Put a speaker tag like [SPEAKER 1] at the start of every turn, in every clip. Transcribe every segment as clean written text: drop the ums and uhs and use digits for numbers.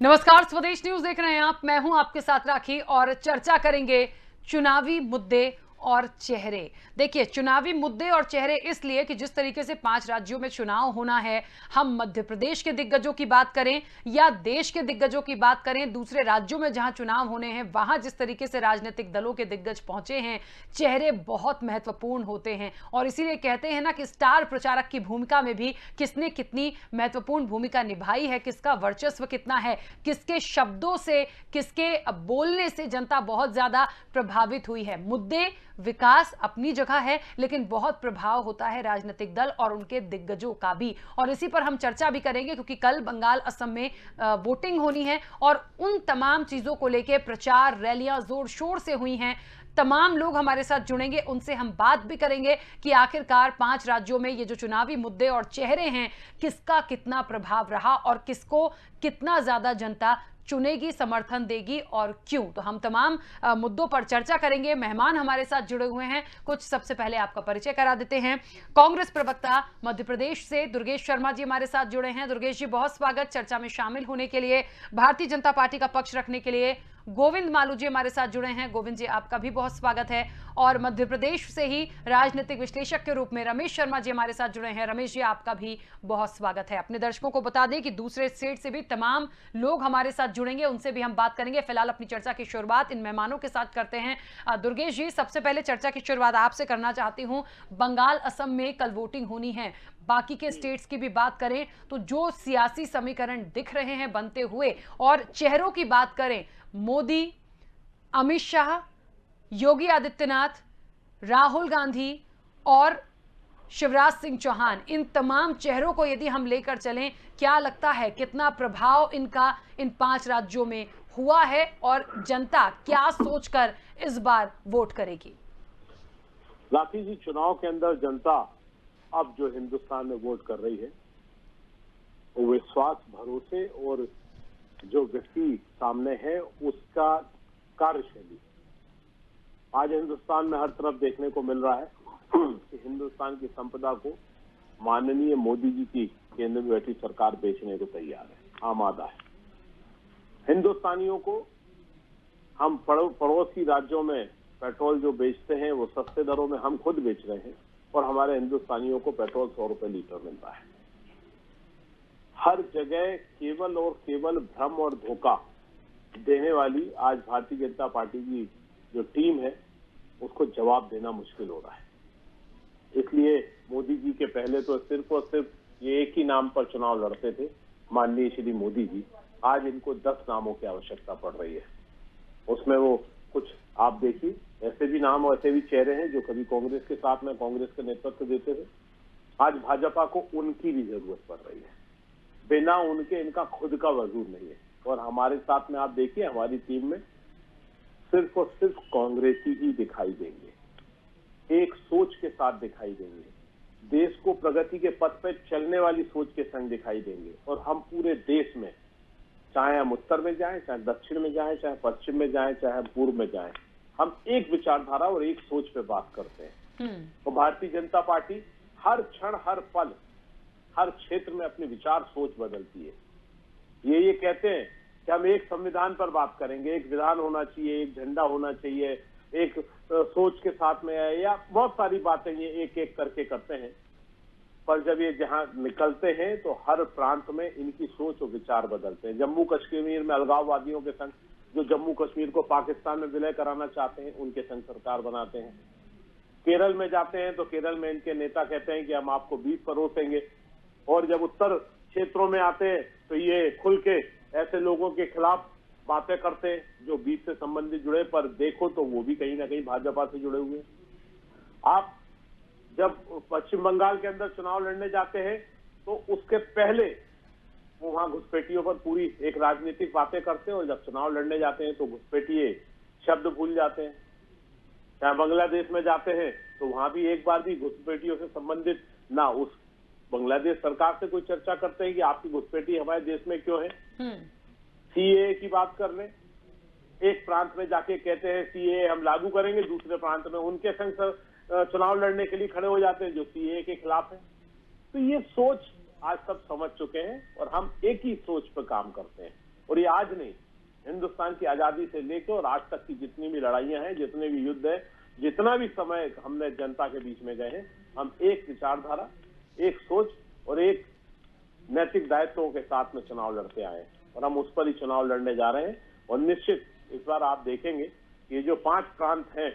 [SPEAKER 1] नमस्कार, स्वदेश न्यूज देख रहे हैं आप। मैं हूं आपके साथ राखी और चर्चा करेंगे चुनावी मुद्दे और चेहरे। देखिए, चुनावी मुद्दे और चेहरे इसलिए कि जिस तरीके से 5 राज्यों में चुनाव होना है, हम मध्य प्रदेश के दिग्गजों की बात करें या देश के दिग्गजों की बात करें, दूसरे राज्यों में जहां चुनाव होने हैं वहां जिस तरीके से राजनीतिक दलों के दिग्गज पहुंचे हैं, चेहरे बहुत महत्वपूर्ण होते हैं। और इसीलिए कहते हैं ना कि स्टार प्रचारक की भूमिका में भी किसने कितनी महत्वपूर्ण भूमिका निभाई है, किसका वर्चस्व कितना है, किसके शब्दों से, किसके बोलने से जनता बहुत ज्यादा प्रभावित हुई है। मुद्दे, विकास अपनी जगह है, लेकिन बहुत प्रभाव होता है राजनीतिक दल और उनके दिग्गजों का भी। और इसी पर हम चर्चा भी करेंगे क्योंकि कल बंगाल, असम में वोटिंग होनी है और उन तमाम चीजों को लेकर प्रचार रैलियां जोर शोर से हुई हैं। तमाम लोग हमारे साथ जुड़ेंगे, उनसे हम बात भी करेंगे कि आखिरकार 5 राज्यों में ये जो चुनावी मुद्दे और चेहरे हैं, किसका कितना प्रभाव रहा और किसको कितना ज्यादा जनता चुनेगी, समर्थन देगी और क्यों। तो हम तमाम मुद्दों पर चर्चा करेंगे। मेहमान हमारे साथ जुड़े हुए हैं कुछ। सबसे पहले आपका परिचय करा देते हैं। कांग्रेस प्रवक्ता मध्य प्रदेश से दुर्गेश शर्मा जी हमारे साथ जुड़े हैं। दुर्गेश जी, बहुत स्वागत चर्चा में शामिल होने के लिए। भारतीय जनता पार्टी का पक्ष रखने के लिए गोविंद मालू जी हमारे साथ जुड़े हैं। गोविंद जी, आपका भी बहुत स्वागत है। और मध्य प्रदेश से ही राजनीतिक विश्लेषक के रूप में रमेश शर्मा जी हमारे साथ जुड़े हैं। रमेश जी, आपका भी बहुत स्वागत है। अपने दर्शकों को बता दें कि दूसरे स्टेट से भी तमाम लोग हमारे साथ जुड़ेंगे, उनसे भी हम बात करेंगे। फिलहाल अपनी चर्चा की शुरुआत इन मेहमानों के साथ करते हैं। दुर्गेश जी, सबसे पहले चर्चा की शुरुआत आपसे करना चाहती हूं। बंगाल, असम में कल वोटिंग होनी है। बाकी के स्टेट्स की भी बात करें तो जो सियासी समीकरण दिख रहे हैं बनते हुए, और चेहरों की बात करें, मोदी, अमित शाह, योगी आदित्यनाथ, राहुल गांधी और शिवराज सिंह चौहान, इन तमाम चेहरों को यदि हम लेकर चलें, क्या लगता है कितना प्रभाव इनका इन 5 राज्यों में हुआ है और जनता क्या सोचकर इस बार वोट करेगी?
[SPEAKER 2] राखी जी, चुनाव के अंदर जनता अब जो हिंदुस्तान में वोट कर रही है वो विश्वास, भरोसे और जो व्यक्ति सामने है उसका कार्यशैली आज हिंदुस्तान में हर तरफ देखने को मिल रहा है कि हिंदुस्तान की संपदा को माननीय मोदी जी की केंद्र में बैठी सरकार बेचने को तैयार है, आमादा है। हिंदुस्तानियों को हम पड़ोसी राज्यों में पेट्रोल जो बेचते हैं वो सस्ते दरों में हम खुद बेच रहे हैं और हमारे हिंदुस्तानियों को पेट्रोल 100 रुपए लीटर मिलता है। हर जगह केवल और केवल भ्रम और धोखा देने वाली आज भारतीय जनता पार्टी की जो टीम है उसको जवाब देना मुश्किल हो रहा है। इसलिए मोदी जी के पहले तो सिर्फ और सिर्फ ये एक ही नाम पर चुनाव लड़ते थे, माननीय श्री मोदी जी। आज इनको 10 नामों की आवश्यकता पड़ रही है। उसमें वो कुछ आप देखिए ऐसे भी नाम और ऐसे भी चेहरे हैं जो कभी कांग्रेस के साथ में कांग्रेस के नेतृत्व देते थे। आज भाजपा को उनकी भी जरूरत पड़ रही है। बिना उनके इनका खुद का वजूद नहीं है। और हमारे साथ में आप देखिए, हमारी टीम में सिर्फ और सिर्फ कांग्रेसी ही दिखाई देंगे, एक सोच के साथ दिखाई देंगे, देश को प्रगति के पथ पर चलने वाली सोच के संग दिखाई देंगे। और हम पूरे देश में, चाहे हम उत्तर में जाएं, चाहे दक्षिण में जाएं, चाहे पश्चिम में जाएं, चाहे हम पूर्व में जाएं, हम एक विचारधारा और एक सोच पे बात करते हैं। तो भारतीय जनता पार्टी हर क्षण, हर पल, हर क्षेत्र में अपनी विचार सोच बदलती है। ये कहते हैं कि हम एक संविधान पर बात करेंगे, एक विधान होना चाहिए, एक झंडा होना चाहिए, एक सोच के साथ में है, या बहुत सारी बातें ये एक एक करके करते हैं। पर जब ये जहां निकलते हैं तो हर प्रांत में इनकी सोच और विचार बदलते हैं। जम्मू कश्मीर में अलगाववादियों के संग, जो जम्मू कश्मीर को पाकिस्तान में विलय कराना चाहते हैं, उनके संग सरकार बनाते हैं। केरल में जाते हैं तो केरल में इनके नेता कहते हैं कि हम आपको बीफ परोसेंगे। और जब उत्तर क्षेत्रों में आते हैं तो ये खुल के ऐसे लोगों के खिलाफ बातें करते हैं जो बीफ से संबंधित जुड़े, पर देखो तो वो भी कहीं ना कहीं भाजपा से जुड़े हुए। आप जब पश्चिम बंगाल के अंदर चुनाव लड़ने जाते हैं तो उसके पहले वो वहां घुसपैठियों पर पूरी एक राजनीतिक बातें करते हैं, और जब चुनाव लड़ने जाते हैं तो घुसपैठिए शब्द भूल जाते हैं। चाहे बांग्लादेश में जाते हैं तो वहां भी एक बार भी घुसपैठियों से संबंधित ना उस बांग्लादेश सरकार से कोई चर्चा करते हैं कि आपकी घुसपैठी हमारे देश में क्यों है। सीएए की बात कर लें, एक प्रांत में जाके कहते हैं सीएए हम लागू करेंगे, दूसरे प्रांत में उनके संग चुनाव लड़ने के लिए खड़े हो जाते हैं जो सीएए के खिलाफ है। तो ये सोच आज सब समझ चुके हैं और हम एक ही सोच पर काम करते हैं। और ये आज नहीं, हिंदुस्तान की आजादी से लेकर और आज तक की जितनी भी लड़ाइयां हैं, जितने भी युद्ध है, जितना भी समय हमने जनता के बीच में गए हैं, हम एक विचारधारा, एक सोच और एक नैतिक दायित्वों के साथ में चुनाव लड़ते आए हैं और हम उस पर ही चुनाव लड़ने जा रहे हैं। और निश्चित इस बार आप देखेंगे कि ये जो 5 प्रांत हैं,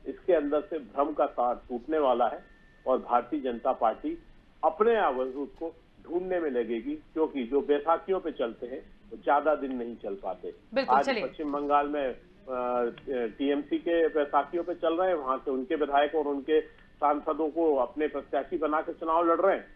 [SPEAKER 2] इसके अंदर से भ्रम का तार टूटने वाला है और भारतीय जनता पार्टी अपने वजूद को ढूंढने में लगेगी, क्योंकि जो बैसाखियों पे चलते हैं वो ज्यादा दिन नहीं चल पाते। आज पश्चिम बंगाल में टीएमसी के बैसाखियों पे चल रहे हैं, वहां के उनके विधायक और उनके सांसदों को अपने प्रत्याशी बना के चुनाव लड़ रहे हैं।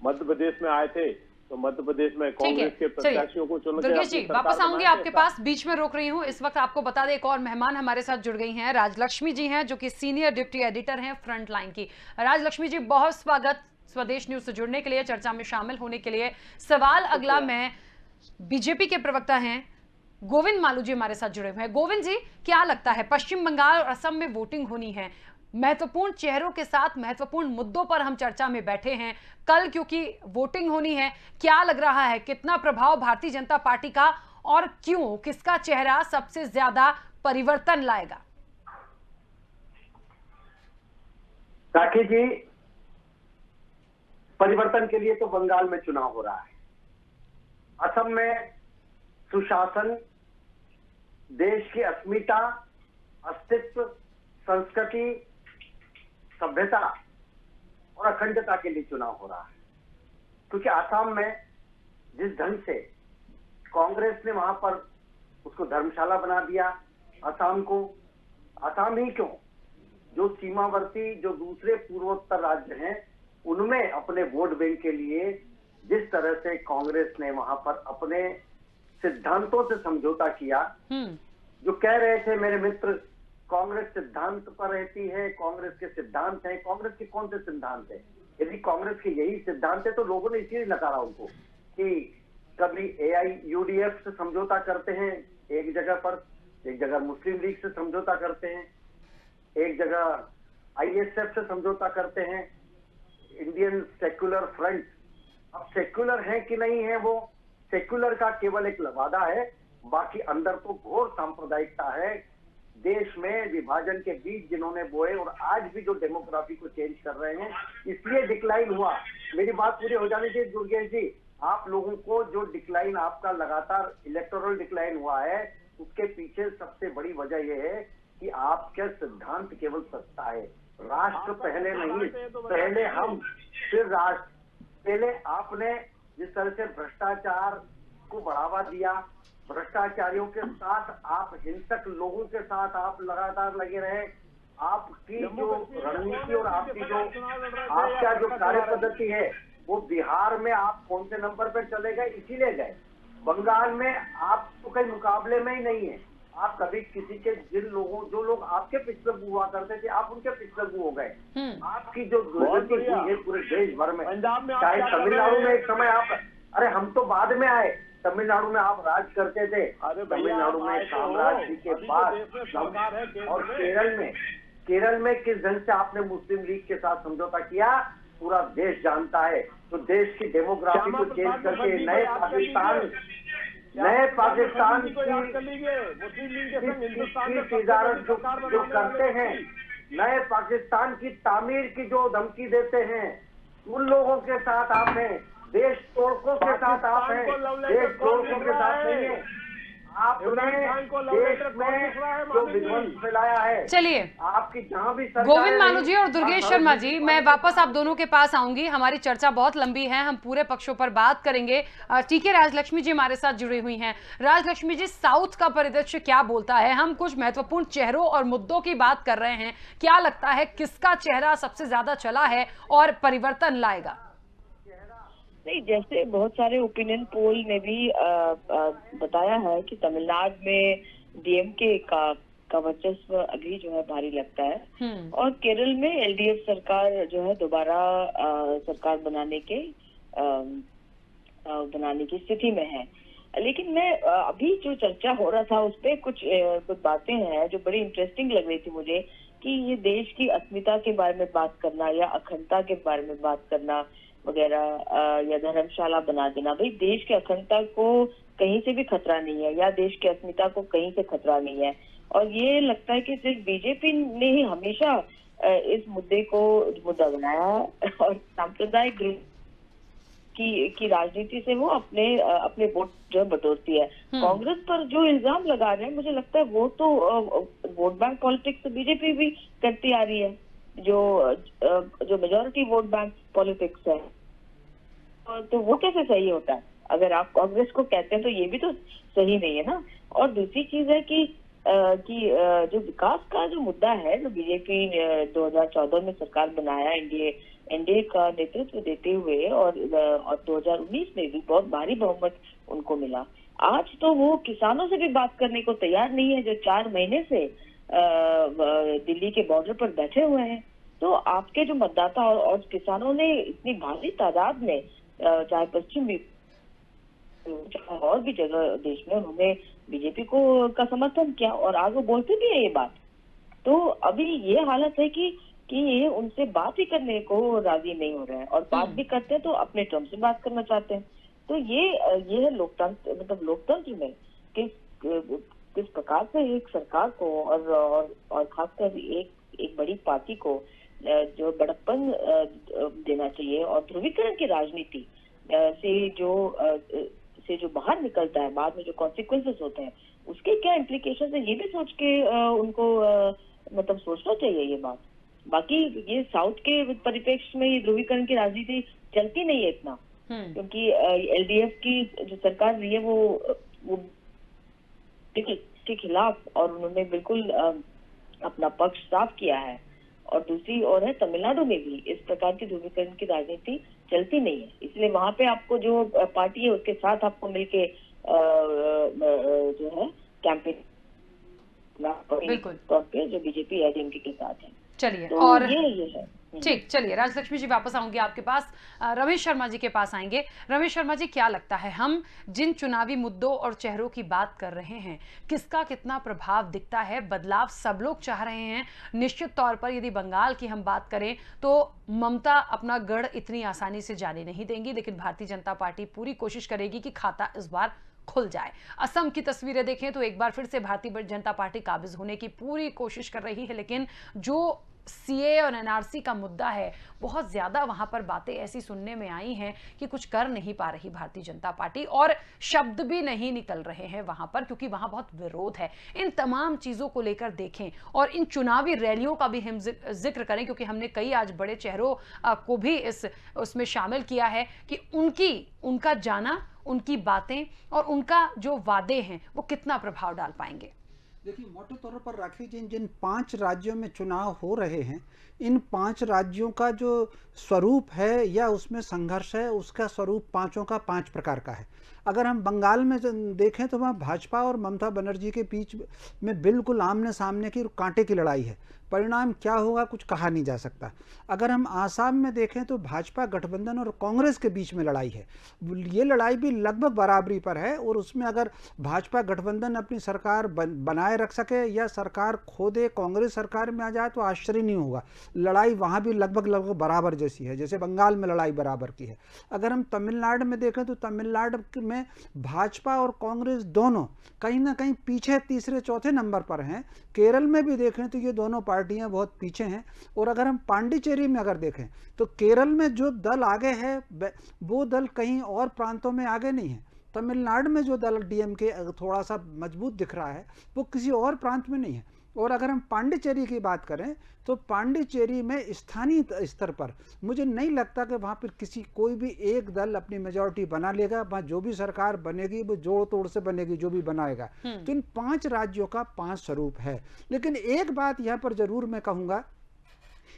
[SPEAKER 2] मध्य प्रदेश में आए थे तो मध्य प्रदेश में कांग्रेस के प्रत्याशियों को चुन के
[SPEAKER 1] दुर्गेश जी वापस आऊंगी आपके पास, बीच में रोक रही हूं। इस वक्त आपको बता दें एक और मेहमान हमारे साथ जुड़ गई हैं, राजलक्ष्मी जी हैं, जो कि सीनियर डिप्टी एडिटर हैं फ्रंट लाइन की। राजलक्ष्मी जी, बहुत स्वागत स्वदेश न्यूज से जुड़ने के लिए, चर्चा में शामिल होने के लिए। सवाल अगला, मैं बीजेपी के प्रवक्ता हैं गोविंद मालू जी हमारे साथ जुड़े हुए हैं। गोविंद जी, क्या लगता है, पश्चिम बंगाल और असम में वोटिंग होनी है, महत्वपूर्ण चेहरों के साथ महत्वपूर्ण मुद्दों पर हम चर्चा में बैठे हैं, कल क्योंकि वोटिंग होनी है, क्या लग रहा है कितना प्रभाव भारतीय जनता पार्टी का और क्यों, किसका चेहरा सबसे ज्यादा परिवर्तन लाएगा?
[SPEAKER 3] राखी जी, परिवर्तन के लिए तो बंगाल में चुनाव हो रहा है, असम में सुशासन, देश की अस्मिता, अस्तित्व, संस्कृति, सभ्यता और अखंडता के लिए चुनाव हो रहा है। क्योंकि आसाम में जिस ढंग से कांग्रेस ने वहां पर उसको धर्मशाला बना दिया, आसाम को, आसाम ही क्यों, जो सीमावर्ती जो दूसरे पूर्वोत्तर राज्य हैं उनमें अपने वोट बैंक के लिए जिस तरह से कांग्रेस ने वहां पर अपने सिद्धांतों से समझौता किया, जो कह रहे थे मेरे मित्र कांग्रेस सिद्धांत पर रहती है, कांग्रेस के सिद्धांत हैं, कांग्रेस के कौन से सिद्धांत हैं? यदि कांग्रेस के यही सिद्धांत है तो लोगों ने इसीलिए नकारा उनको कि कभी AIUDF से समझौता करते हैं एक जगह पर, एक जगह मुस्लिम लीग से समझौता करते हैं, एक जगह ISF से समझौता करते हैं, इंडियन सेक्युलर फ्रंट। अब सेक्युलर है कि नहीं है, वो सेक्युलर का केवल एक वादा है, बाकी अंदर तो घोर सांप्रदायिकता है। देश में विभाजन के बीच जिन्होंने बोए और आज भी जो डेमोग्राफी को चेंज कर रहे हैं, इसलिए डिक्लाइन हुआ। मेरी बात पूरी हो जानी चाहिए दुर्गेश जी, आप लोगों को जो डिक्लाइन आपका लगातार इलेक्टोरल डिक्लाइन हुआ है, उसके पीछे सबसे बड़ी वजह यह है कि आपके सिद्धांत केवल सत्ता है। राष्ट्र पहले नहीं, पहले हम फिर राष्ट्र। पहले आपने जिस तरह से भ्रष्टाचार को बढ़ावा दिया, भ्रष्टाचारियों के साथ आप, हिंसक लोगों के साथ आप लगातार लगे रहे, आपकी जो रणनीति और आपकी जो आपका जो कार्य पद्धति है वो बिहार में आप कौन से नंबर पर चले गए, इसीलिए गए। बंगाल में आप तो कहीं मुकाबले में ही नहीं है। आप कभी किसी के जो लोग आपके पिछले हुआ करते थे, आप उनके पिछले हो गए। आपकी जो दुर्गति हुई है पूरे देश भर में, चाहे तमिलनाडु में एक समय आप, अरे हम तो बाद में आए, तमिलनाडु में आप राज करते थे, तमिलनाडु में साम्राज्य के बाद, और केरल में किस ढंग से आपने मुस्लिम लीग के साथ समझौता किया पूरा देश जानता है। तो देश की डेमोग्राफी को चेंज करके नए पाकिस्तान की तिजारत जो करते हैं, नए पाकिस्तान की तामीर की जो धमकी देते हैं, उन लोगों के साथ आप हैं। देश तोड़कों के साथ आप हैं, देश तोड़कों के साथ नहीं है। आपने देश में जो विध्वंस फैलाया है।
[SPEAKER 1] चलिए,
[SPEAKER 3] आपकी जहां भी
[SPEAKER 1] गोविंद मालू जी और दुर्गेश शर्मा जी, मैं वापस आप दोनों के पास आऊंगी। हमारी चर्चा बहुत लंबी है, हम पूरे पक्षों पर बात करेंगे। ठीक है, राजलक्ष्मी जी हमारे साथ जुड़ी हुई हैं। राजलक्ष्मी जी, साउथ का परिदृश्य क्या बोलता है? हम कुछ महत्वपूर्ण चेहरों और मुद्दों की बात कर रहे हैं, क्या लगता है किसका चेहरा सबसे ज्यादा चला है और परिवर्तन लाएगा?
[SPEAKER 4] नहीं, जैसे बहुत सारे ओपिनियन पोल ने भी बताया है कि तमिलनाडु में DMK का वर्चस्व अभी जो है भारी लगता है, और केरल में LDF सरकार जो है दोबारा सरकार बनाने की स्थिति में है। लेकिन मैं अभी जो चर्चा हो रहा था उस पर कुछ बातें हैं जो बड़ी इंटरेस्टिंग लग रही थी मुझे, कि ये देश की अस्मिता के बारे में बात करना या अखंडता के बारे में बात करना, वगैरह या धर्मशाला बना देना, भाई देश की अखंडता को कहीं से भी खतरा नहीं है या देश की अस्मिता को कहीं से खतरा नहीं है। और ये लगता है कि सिर्फ बीजेपी ने ही हमेशा इस मुद्दे को मुद्दा बनाया और सांप्रदायिक ग्रुप की राजनीति से वो अपने वोट जो बटोरती है। कांग्रेस पर जो इल्जाम लगा रहे हैं, मुझे लगता है वो तो वोट बैंक पॉलिटिक्स तो बीजेपी भी करती आ रही है, जो मेजॉरिटी वोट बैंक पॉलिटिक्स है। तो वो कैसे सही होता है? अगर आप कांग्रेस को कहते हैं तो ये भी तो सही नहीं है ना। और दूसरी चीज है कि जो विकास का जो मुद्दा है, जो बीजेपी 2014 में सरकार बनाया एनडीए का नेतृत्व देते हुए, और 2019 में भी बहुत भारी बहुमत उनको मिला। आज तो वो किसानों से भी बात करने को तैयार नहीं है, जो 4 महीने से दिल्ली के बॉर्डर पर बैठे हुए हैं। तो आपके जो मतदाता और किसानों ने इतनी भारी तादाद में, चाहे पश्चिम और भी जगह देश में, उन्होंने बीजेपी का समर्थन किया और आज वो बोलते भी है ये बात। तो अभी ये हालत है कि ये उनसे बात ही करने को राजी नहीं हो रहे हैं, और बात भी करते हैं तो अपने टर्म से बात करना चाहते हैं। तो ये है लोकतंत्र, मतलब लोकतंत्र में किस प्रकार से एक सरकार को और खासकर एक बड़ी पार्टी को जो बड़प्पन देना चाहिए, और ध्रुवीकरण की राजनीति से जो बाहर निकलता है, बाद में जो कॉन्सिक्वेंसेस होते हैं उसके क्या इम्प्लीकेशन है, ये भी सोच के उनको मतलब सोचना चाहिए ये बात। बाकी ये साउथ के परिप्रेक्ष्य में ये ध्रुवीकरण की राजनीति चलती नहीं है इतना, क्योंकि एलडीएफ की जो सरकार रही है वो के खिलाफ, और उन्होंने बिल्कुल अपना पक्ष साफ किया है। और दूसरी ओर है तमिलनाडु में भी इस प्रकार की ध्रुवीकरण की राजनीति चलती नहीं है, इसलिए वहां पे आपको जो पार्टी है उसके साथ आपको मिलके जो है कैंपेन तौर पे जो बीजेपी एडीएमके के साथ है।
[SPEAKER 1] चलिए,
[SPEAKER 4] तो
[SPEAKER 1] और
[SPEAKER 4] ये है
[SPEAKER 1] ठीक, चलिए राजलक्ष्मी जी वापस आऊंगी आपके पास, रमेश शर्मा जी के पास आएंगे। रमेश शर्मा जी, क्या लगता है, हम जिन चुनावी मुद्दों और चेहरों की बात कर रहे हैं, किसका कितना प्रभाव दिखता है? बदलाव सब लोग चाह रहे हैं। निश्चित तौर पर यदि बंगाल की हम बात करें तो ममता अपना गढ़ इतनी आसानी से जाने नहीं देंगी, लेकिन भारतीय जनता पार्टी पूरी कोशिश करेगी कि खाता इस बार खुल जाए। असम की तस्वीरें देखें तो एक बार फिर से भारतीय जनता पार्टी काबिज होने की पूरी कोशिश कर रही है, लेकिन जो सीए और एनआरसी का मुद्दा है, बहुत ज्यादा वहां पर बातें ऐसी सुनने में आई हैं कि कुछ कर नहीं पा रही भारतीय जनता पार्टी, और शब्द भी नहीं निकल रहे हैं वहां पर, क्योंकि वहां बहुत विरोध है। इन तमाम चीजों को लेकर देखें, और इन चुनावी रैलियों का भी हम जिक्र करें, क्योंकि हमने कई आज बड़े चेहरों को भी उसमें शामिल किया है कि उनका जाना, उनकी बातें और उनका जो वादे हैं वो कितना प्रभाव डाल पाएंगे।
[SPEAKER 5] देखिए, मोटे तौर पर राखी जी, जिन 5 राज्यों में चुनाव हो रहे हैं, इन 5 राज्यों का जो स्वरूप है या उसमें संघर्ष है, उसका स्वरूप पांचों का 5 प्रकार का है। अगर हम बंगाल में देखें तो वहाँ भाजपा और ममता बनर्जी के बीच में बिल्कुल आमने सामने की कांटे की लड़ाई है। परिणाम क्या होगा कुछ कहा नहीं जा सकता। अगर हम आसाम में देखें तो भाजपा गठबंधन और कांग्रेस के बीच में लड़ाई है। ये लड़ाई भी लगभग बराबरी पर है, और उसमें अगर भाजपा गठबंधन अपनी सरकार बनाए रख सके या सरकार खो दे, कांग्रेस सरकार में आ जाए, तो आश्चर्य नहीं होगा। लड़ाई वहाँ भी लगभग बराबर जैसी है, जैसे बंगाल में लड़ाई बराबर की है। अगर हम तमिलनाडु में देखें तो तमिलनाडु में भाजपा और कांग्रेस दोनों कहीं ना कहीं पीछे, तीसरे चौथे नंबर पर हैं। केरल में भी देखें तो ये दोनों पार्टियां बहुत पीछे हैं। और अगर हम पांडिचेरी में अगर देखें तो केरल में जो दल आगे है वो दल कहीं और प्रांतों में आगे नहीं है। तमिलनाडु में जो दल डीएमके थोड़ा सा मजबूत दिख रहा है वो किसी और प्रांत में नहीं है। और अगर हम पांडिचेरी की बात करें तो पांडिचेरी में स्थानीय स्तर पर मुझे नहीं लगता कि वहाँ पर कोई भी एक दल अपनी मेजॉरिटी बना लेगा। वहाँ जो भी सरकार बनेगी वो जोड़ तोड़ से बनेगी, जो भी बनाएगा। तो इन 5 राज्यों का 5 स्वरूप है। लेकिन एक बात यहाँ पर जरूर मैं कहूँगा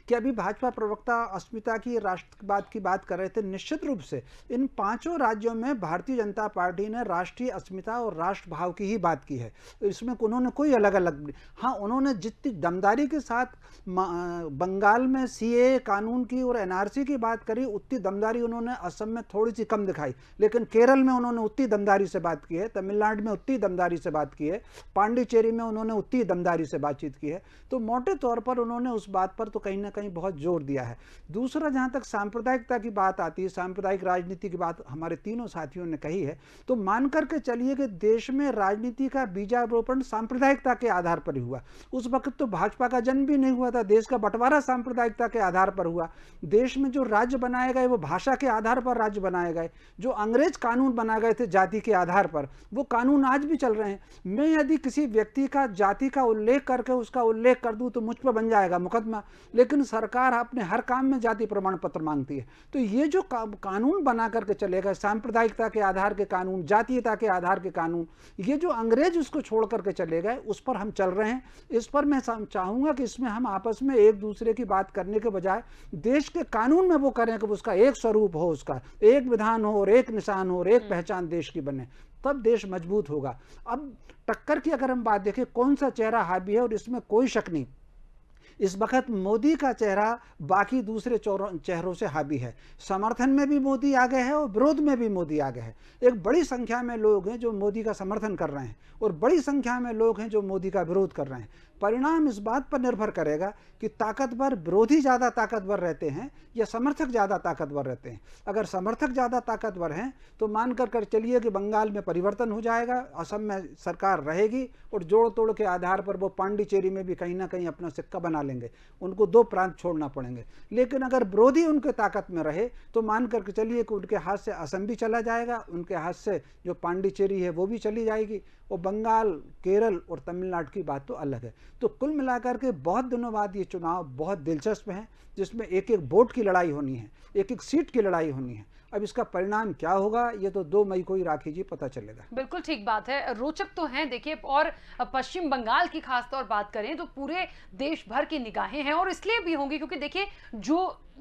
[SPEAKER 5] कि अभी भाजपा प्रवक्ता अस्मिता की राष्ट्रवाद की बात कर रहे थे। निश्चित रूप से इन 5 राज्यों में भारतीय जनता पार्टी ने राष्ट्रीय अस्मिता और राष्ट्रभाव की ही बात की है। इसमें उन्होंने कोई अलग अलग, हाँ, उन्होंने जितनी दमदारी के साथ बंगाल में सीए कानून की और एनआरसी की बात करी, उतनी दमदारी उन्होंने असम में थोड़ी सी कम दिखाई। लेकिन केरल में उन्होंने उतनी दमदारी से बात की है, तमिलनाडु में उतनी दमदारी से बात की है, पांडिचेरी में उन्होंने उतनी दमदारी से बातचीत की है। तो मोटे तौर पर उन्होंने उस बात पर तो कहीं ना कहीं बहुत जोर दिया है। दूसरा, जहाँ तक सांप्रदायिकता की बात आती है, सांप्रदायिक राजनीति की बात हमारे तीनों साथियों ने कही है, तो मान करके चलिए कि देश में राजनीति का बीजारोपण सांप्रदायिकता के आधार पर ही हुआ। उस वक्त तो भाजपा का जन्म भी नहीं हुआ था, देश का बंटवारा सांप्रदायिकता के आधार पर हुआ। देश में जो राज्य बनाए गए वो भाषा के आधार पर राज्य बनाए गए। जो अंग्रेज कानून बनाए गए थे जाति के आधार पर, वो कानून आज भी चल रहे हैं। मैं यदि किसी व्यक्ति का जाति का उल्लेख करके उसका उल्लेख कर दूं तो मुझ पर बन जाएगा मुकदमा, लेकिन सरकार अपने हर काम में जाति प्रमाण पत्र मांगती है। तो ये जो कानून बना करके चलेगा, सांप्रदायिकता के आधार के कानून, जातीयता के आधार के कानून, ये जो अंग्रेज उसको छोड़ करके चले गए, उस पर हम चल रहे हैं। इस पर मैं चाहूंगा कि इसमें हम आपस में एक दूसरे की बात करने के बजाय देश के कानून में वो करें कि उसका एक स्वरूप हो, उसका एक विधान हो और एक निशान हो और एक पहचान देश की बने, तब देश मजबूत होगा। अब टक्कर की अगर हम बात देखें, कौन सा चेहरा हावी है, और इसमें कोई शक नहीं, इस वक्त मोदी का चेहरा बाकी दूसरे चेहरों से हावी है। समर्थन में भी मोदी आगे है और विरोध में भी मोदी आगे है। एक बड़ी संख्या में लोग हैं जो मोदी का समर्थन कर रहे हैं और बड़ी संख्या में लोग हैं जो मोदी का विरोध कर रहे हैं। परिणाम इस बात पर निर्भर करेगा कि ताकतवर विरोधी ज़्यादा ताकतवर रहते हैं या समर्थक ज़्यादा ताकतवर रहते हैं। अगर समर्थक ज़्यादा ताकतवर हैं तो मान कर चलिए कि बंगाल में परिवर्तन हो जाएगा, असम में सरकार रहेगी और जोड़ तोड़ के आधार पर वो पांडिचेरी में भी कहीं ना कहीं अपना सिक्का बना लेंगे, उनको 2 प्रांत छोड़ना पड़ेंगे। लेकिन अगर विरोधी उनके ताकत में रहे तो मान करके चलिए कि उनके हाथ से असम भी चला जाएगा, उनके हाथ से जो पांडिचेरी है वो भी चली जाएगी, और बंगाल, केरल और तमिलनाडु की बात तो अलग है। तो कुल मिलाकर के बहुत दिनों बाद ये चुनाव बहुत दिलचस्प हैं, जिसमें एक एक वोट की लड़ाई होनी है, एक एक सीट की लड़ाई होनी है। अब इसका परिणाम क्या होगा ये तो 2 मई को ही राखी जी पता चलेगा।
[SPEAKER 1] बिल्कुल ठीक बात है, रोचक तो हैं देखिए। और पश्चिम बंगाल की खासतौर बात करें तो पूरे देश भर की निगाहें हैं, और इसलिए भी होंगी क्योंकि देखिए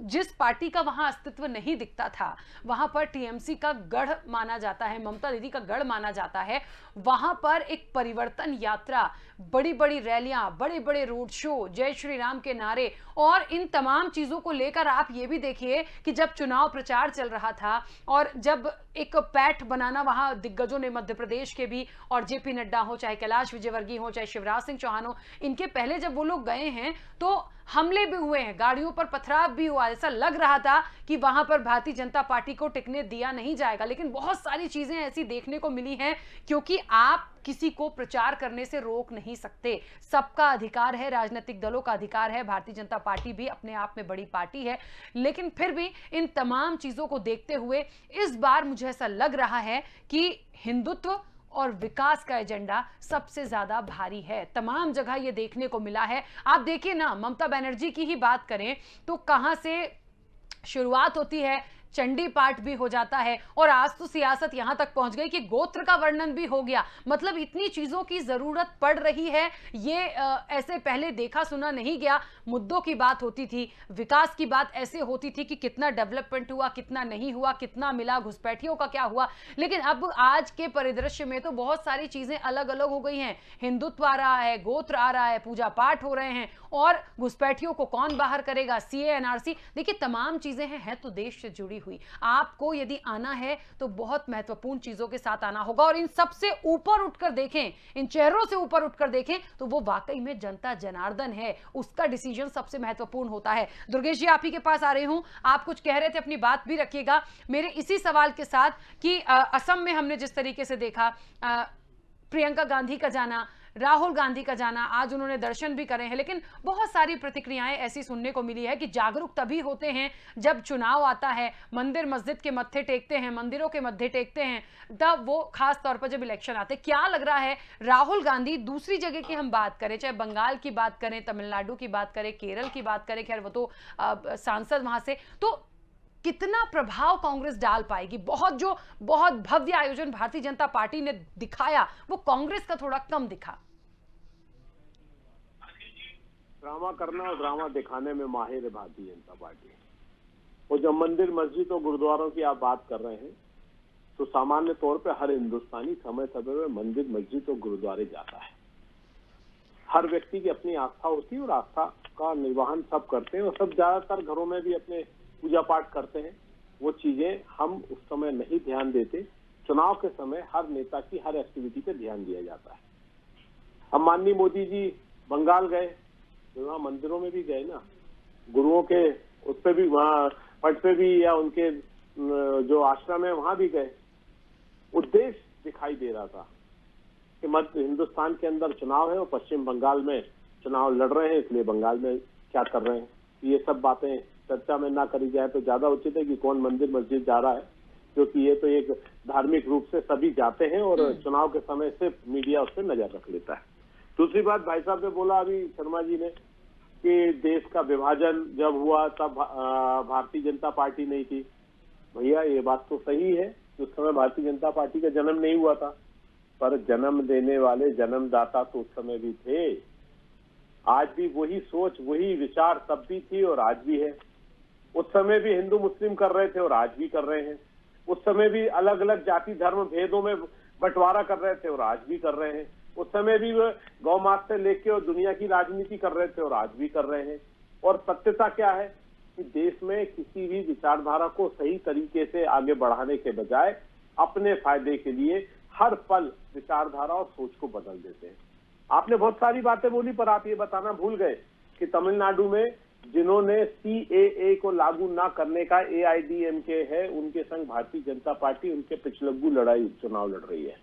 [SPEAKER 1] जिस पार्टी का वहां अस्तित्व नहीं दिखता था, वहां पर टीएमसी का गढ़ माना जाता है, ममता दीदी का गढ़ माना जाता है, वहां पर एक परिवर्तन यात्रा, बड़ी बड़ी रैलियां, बड़े बड़े रोड शो, जय श्री राम के नारे, और इन तमाम चीजों को लेकर आप ये भी देखिए कि जब चुनाव प्रचार चल रहा था और जब एक पैठ बनाना वहां दिग्गजों ने, मध्य प्रदेश के भी, और जेपी नड्डा हो, चाहे कैलाश विजयवर्गीय हो, चाहे शिवराज सिंह चौहान हो, इनके पहले जब वो लोग गए हैं तो हमले भी हुए हैं, गाड़ियों पर पथराव भी हुआ। ऐसा लग रहा था कि वहां पर भारतीय जनता पार्टी को टिकने दिया नहीं जाएगा, लेकिन बहुत सारी चीजें ऐसी देखने को मिली हैं, क्योंकि आप किसी को प्रचार करने से रोक नहीं सकते। सबका अधिकार है, राजनीतिक दलों का अधिकार है, भारतीय जनता पार्टी भी अपने आप में बड़ी पार्टी है, लेकिन फिर भी इन तमाम चीजों को देखते हुए इस बार मुझे ऐसा लग रहा है कि हिंदुत्व और विकास का एजेंडा सबसे ज्यादा भारी है। तमाम जगह ये देखने को मिला है। आप देखिए ना, ममता बनर्जी की ही बात करें तो कहां से शुरुआत होती है, चंडी पाठ भी हो जाता है, और आज तो सियासत यहां तक पहुंच गई कि गोत्र का वर्णन भी हो गया। मतलब इतनी चीजों की जरूरत पड़ रही है, ये ऐसे पहले देखा सुना नहीं गया। मुद्दों की बात होती थी, विकास की बात ऐसे होती थी कि कितना डेवलपमेंट हुआ, कितना नहीं हुआ, कितना मिला, घुसपैठियों का क्या हुआ। लेकिन अब आज के परिदृश्य में तो बहुत सारी चीजें अलग अलग हो गई हैं। हिंदुत्व आ रहा है, गोत्र आ रहा है, पूजा पाठ हो रहे हैं, और घुसपैठियों को कौन बाहर करेगा, सीए एनआरसी, देखिए तमाम चीजें हैं तो देश से जुड़ी हुई। आपको यदि आना है तो बहुत महत्वपूर्ण चीजों के साथ आना होगा, और इन सबसे ऊपर उठकर देखें, इन चेहरों से ऊपर उठकर देखें तो वो वाकई में जनता जनार्दन है, उसका डिसीजन सबसे महत्वपूर्ण होता है। दुर्गेश जी, आप ही के पास आ रही हूं, आप कुछ कह रहे थे, अपनी बात भी रखिएगा मेरे इसी सवाल के साथ कि असम में हमने जिस तरीके से देखा, प्रियंका गांधी का जाना, राहुल गांधी का जाना, आज उन्होंने दर्शन भी करे हैं, लेकिन बहुत सारी प्रतिक्रियाएं ऐसी सुनने को मिली है कि जागरूक तभी होते हैं जब चुनाव आता है, मंदिर मस्जिद के मत्थे टेकते हैं, मंदिरों के मत्थे टेकते हैं, तब वो खास तौर पर जब इलेक्शन आते। क्या लग रहा है, राहुल गांधी, दूसरी जगह की हम बात करें, चाहे बंगाल की बात करें, तमिलनाडु की बात करें, केरल की बात करें, खैर वो तो सांसद वहां से, तो कितना प्रभाव कांग्रेस डाल पाएगी? बहुत भव्य आयोजन भारतीय जनता पार्टी ने दिखाया, वो कांग्रेस का थोड़ा कम दिखा।
[SPEAKER 2] ड्रामा करना और ड्रामा दिखाने में माहिर है भारतीय जनता पार्टी। और जब मंदिर मस्जिद और गुरुद्वारों की आप बात कर रहे हैं तो सामान्य तौर पे हर हिंदुस्तानी समय समय में मंदिर मस्जिद और गुरुद्वारे जाता है। हर व्यक्ति की अपनी आस्था होती है और आस्था का निर्वहन सब करते हैं, और सब ज्यादातर घरों में भी अपने पूजा पाठ करते हैं। वो चीजें हम उस समय नहीं ध्यान देते। चुनाव के समय हर नेता की हर एक्टिविटी पे ध्यान दिया जाता है। अब माननीय मोदी जी बंगाल गए तो वहाँ मंदिरों में भी गए ना, गुरुओं के उस पे भी, वहाँ पट पे भी या उनके जो आश्रम है वहां भी गए। उद्देश्य दिखाई दे रहा था कि मध्य हिंदुस्तान के अंदर चुनाव है और पश्चिम बंगाल में चुनाव लड़ रहे हैं, इसलिए बंगाल में क्या कर रहे हैं, ये सब बातें चर्चा में ना करी जाए तो ज्यादा उचित है कि कौन मंदिर मस्जिद जा रहा है, क्योंकि ये तो एक धार्मिक रूप से सभी जाते हैं और चुनाव के समय से मीडिया उस पर नजर रख लेता है। दूसरी बात भाई साहब ने बोला अभी शर्मा जी ने कि देश का विभाजन जब हुआ तब भारतीय जनता पार्टी नहीं थी। भैया ये बात तो सही है, उस समय भारतीय जनता पार्टी का जन्म नहीं हुआ था, पर जन्म देने वाले जन्मदाता तो उस समय भी थे। आज भी वही सोच वही विचार तब भी थी और आज भी है। उस समय भी हिंदू मुस्लिम कर रहे थे और आज भी कर रहे हैं। उस समय भी अलग अलग जाति धर्म भेदों में बंटवारा कर रहे थे और आज भी कर रहे हैं। उस समय भी वो गौ मात से लेके और दुनिया की राजनीति कर रहे थे और आज भी कर रहे हैं। और सत्यता क्या है कि देश में किसी भी विचारधारा को सही तरीके से आगे बढ़ाने के बजाय अपने फायदे के लिए हर पल विचारधारा और सोच को बदल देते हैं। आपने बहुत सारी बातें बोली, पर आप ये बताना भूल गए कि तमिलनाडु में जिन्होंने CAA को लागू ना करने का AIADMK है, उनके संग भारतीय जनता पार्टी उनके पिछलग्गू लड़ाई चुनाव लड़ रही है,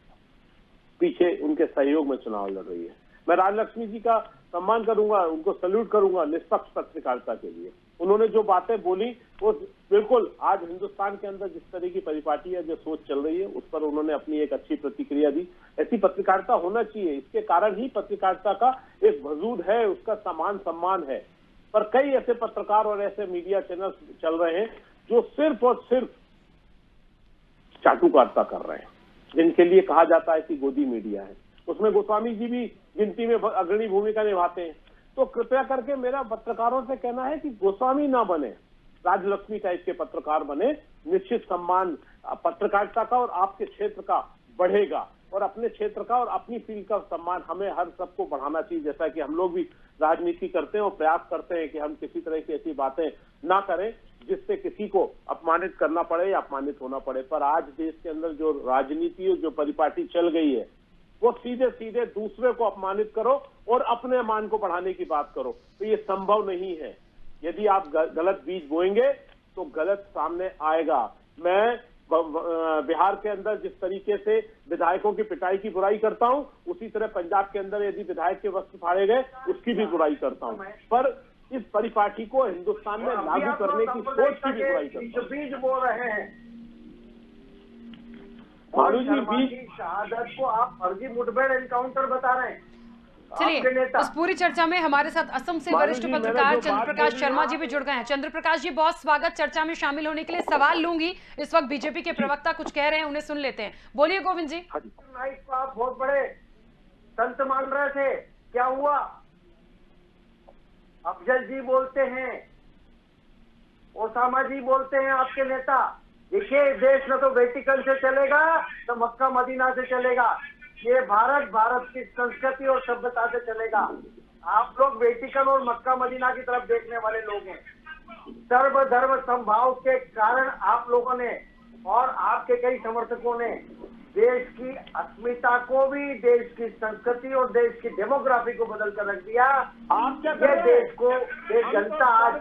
[SPEAKER 2] पीछे उनके सहयोग में चुनाव लड़ रही है। मैं राजलक्ष्मी जी का सम्मान करूंगा, उनको सल्यूट करूंगा निष्पक्ष पत्रकारिता के लिए। उन्होंने जो बातें बोली वो बिल्कुल आज हिंदुस्तान के अंदर जिस तरह की परिपाटी है, जो सोच चल रही है, उस पर उन्होंने अपनी एक अच्छी प्रतिक्रिया दी। ऐसी पत्रकारिता होना चाहिए, इसके कारण ही पत्रकारिता का एक वजूद है, उसका सम्मान है। पर कई ऐसे पत्रकार और ऐसे मीडिया चैनल चल रहे हैं जो सिर्फ और सिर्फ चाटुकारिता कर रहे हैं, जिनके लिए कहा जाता है कि गोदी मीडिया है। उसमें गोस्वामी जी भी गिनती में अग्रणी भूमिका निभाते हैं। तो कृपया करके मेरा पत्रकारों से कहना है कि गोस्वामी ना बने, राजलक्ष्मी टाइप के पत्रकार बने। निश्चित सम्मान पत्रकारिता का और आपके क्षेत्र का बढ़ेगा और अपने क्षेत्र का और अपनी फील्ड का सम्मान हमें हर सबको बढ़ाना चाहिए। जैसा कि हम लोग भी राजनीति करते हैं और प्रयास करते हैं कि हम किसी तरह की ऐसी बातें ना करें जिससे किसी को अपमानित करना पड़े या अपमानित होना पड़े। पर आज देश के अंदर जो राजनीति जो परिपाटी चल गई है, वो सीधे सीधे दूसरे को अपमानित करो और अपने मान को बढ़ाने की बात करो, तो ये संभव नहीं है। यदि आप गलत बीज बोएंगे तो गलत सामने आएगा। मैं बिहार के अंदर जिस तरीके से विधायकों की पिटाई की बुराई करता हूं, उसी तरह पंजाब के अंदर यदि विधायक के वस्त्र फाड़े गए उसकी भी बुराई करता हूं। पर इस परिपाटी को हिंदुस्तान में लागू करने की सोच की भी बुराई करता हूं।
[SPEAKER 3] बीज बो रहे हैं
[SPEAKER 2] मानू जी, बीज
[SPEAKER 3] शहादत को आप फर्जी मुठभेड़ एनकाउंटर बता रहे हैं।
[SPEAKER 1] चलिए, उस पूरी चर्चा में हमारे साथ असम से वरिष्ठ पत्रकार चंद्र प्रकाश शर्मा जी भी जुड़ गए हैं। चंद्र प्रकाश जी, बहुत स्वागत चर्चा में शामिल होने के लिए। सवाल लूंगी, इस वक्त बीजेपी के प्रवक्ता कुछ कह रहे हैं, उन्हें सुन लेते हैं। बोलिए गोविंद जी।
[SPEAKER 3] नाइक को आप बहुत बड़े संत मान रहे थे, क्या हुआ? अफजल जी बोलते हैं, ओसामा जी बोलते हैं आपके नेता। देखिए, देश न तो वेटिकन से चलेगा तो मक्का मदीना से चलेगा, ये भारत की संस्कृति और सभ्यता से चलेगा। आप लोग वेटिकन और मक्का मदीना की तरफ देखने वाले लोग हैं। सर्वधर्म समभाव के कारण आप लोगों ने और आपके कई समर्थकों ने देश की अस्मिता को भी, देश की संस्कृति और देश की डेमोग्राफी को बदल कर रख दिया। ये देश को देश जनता आज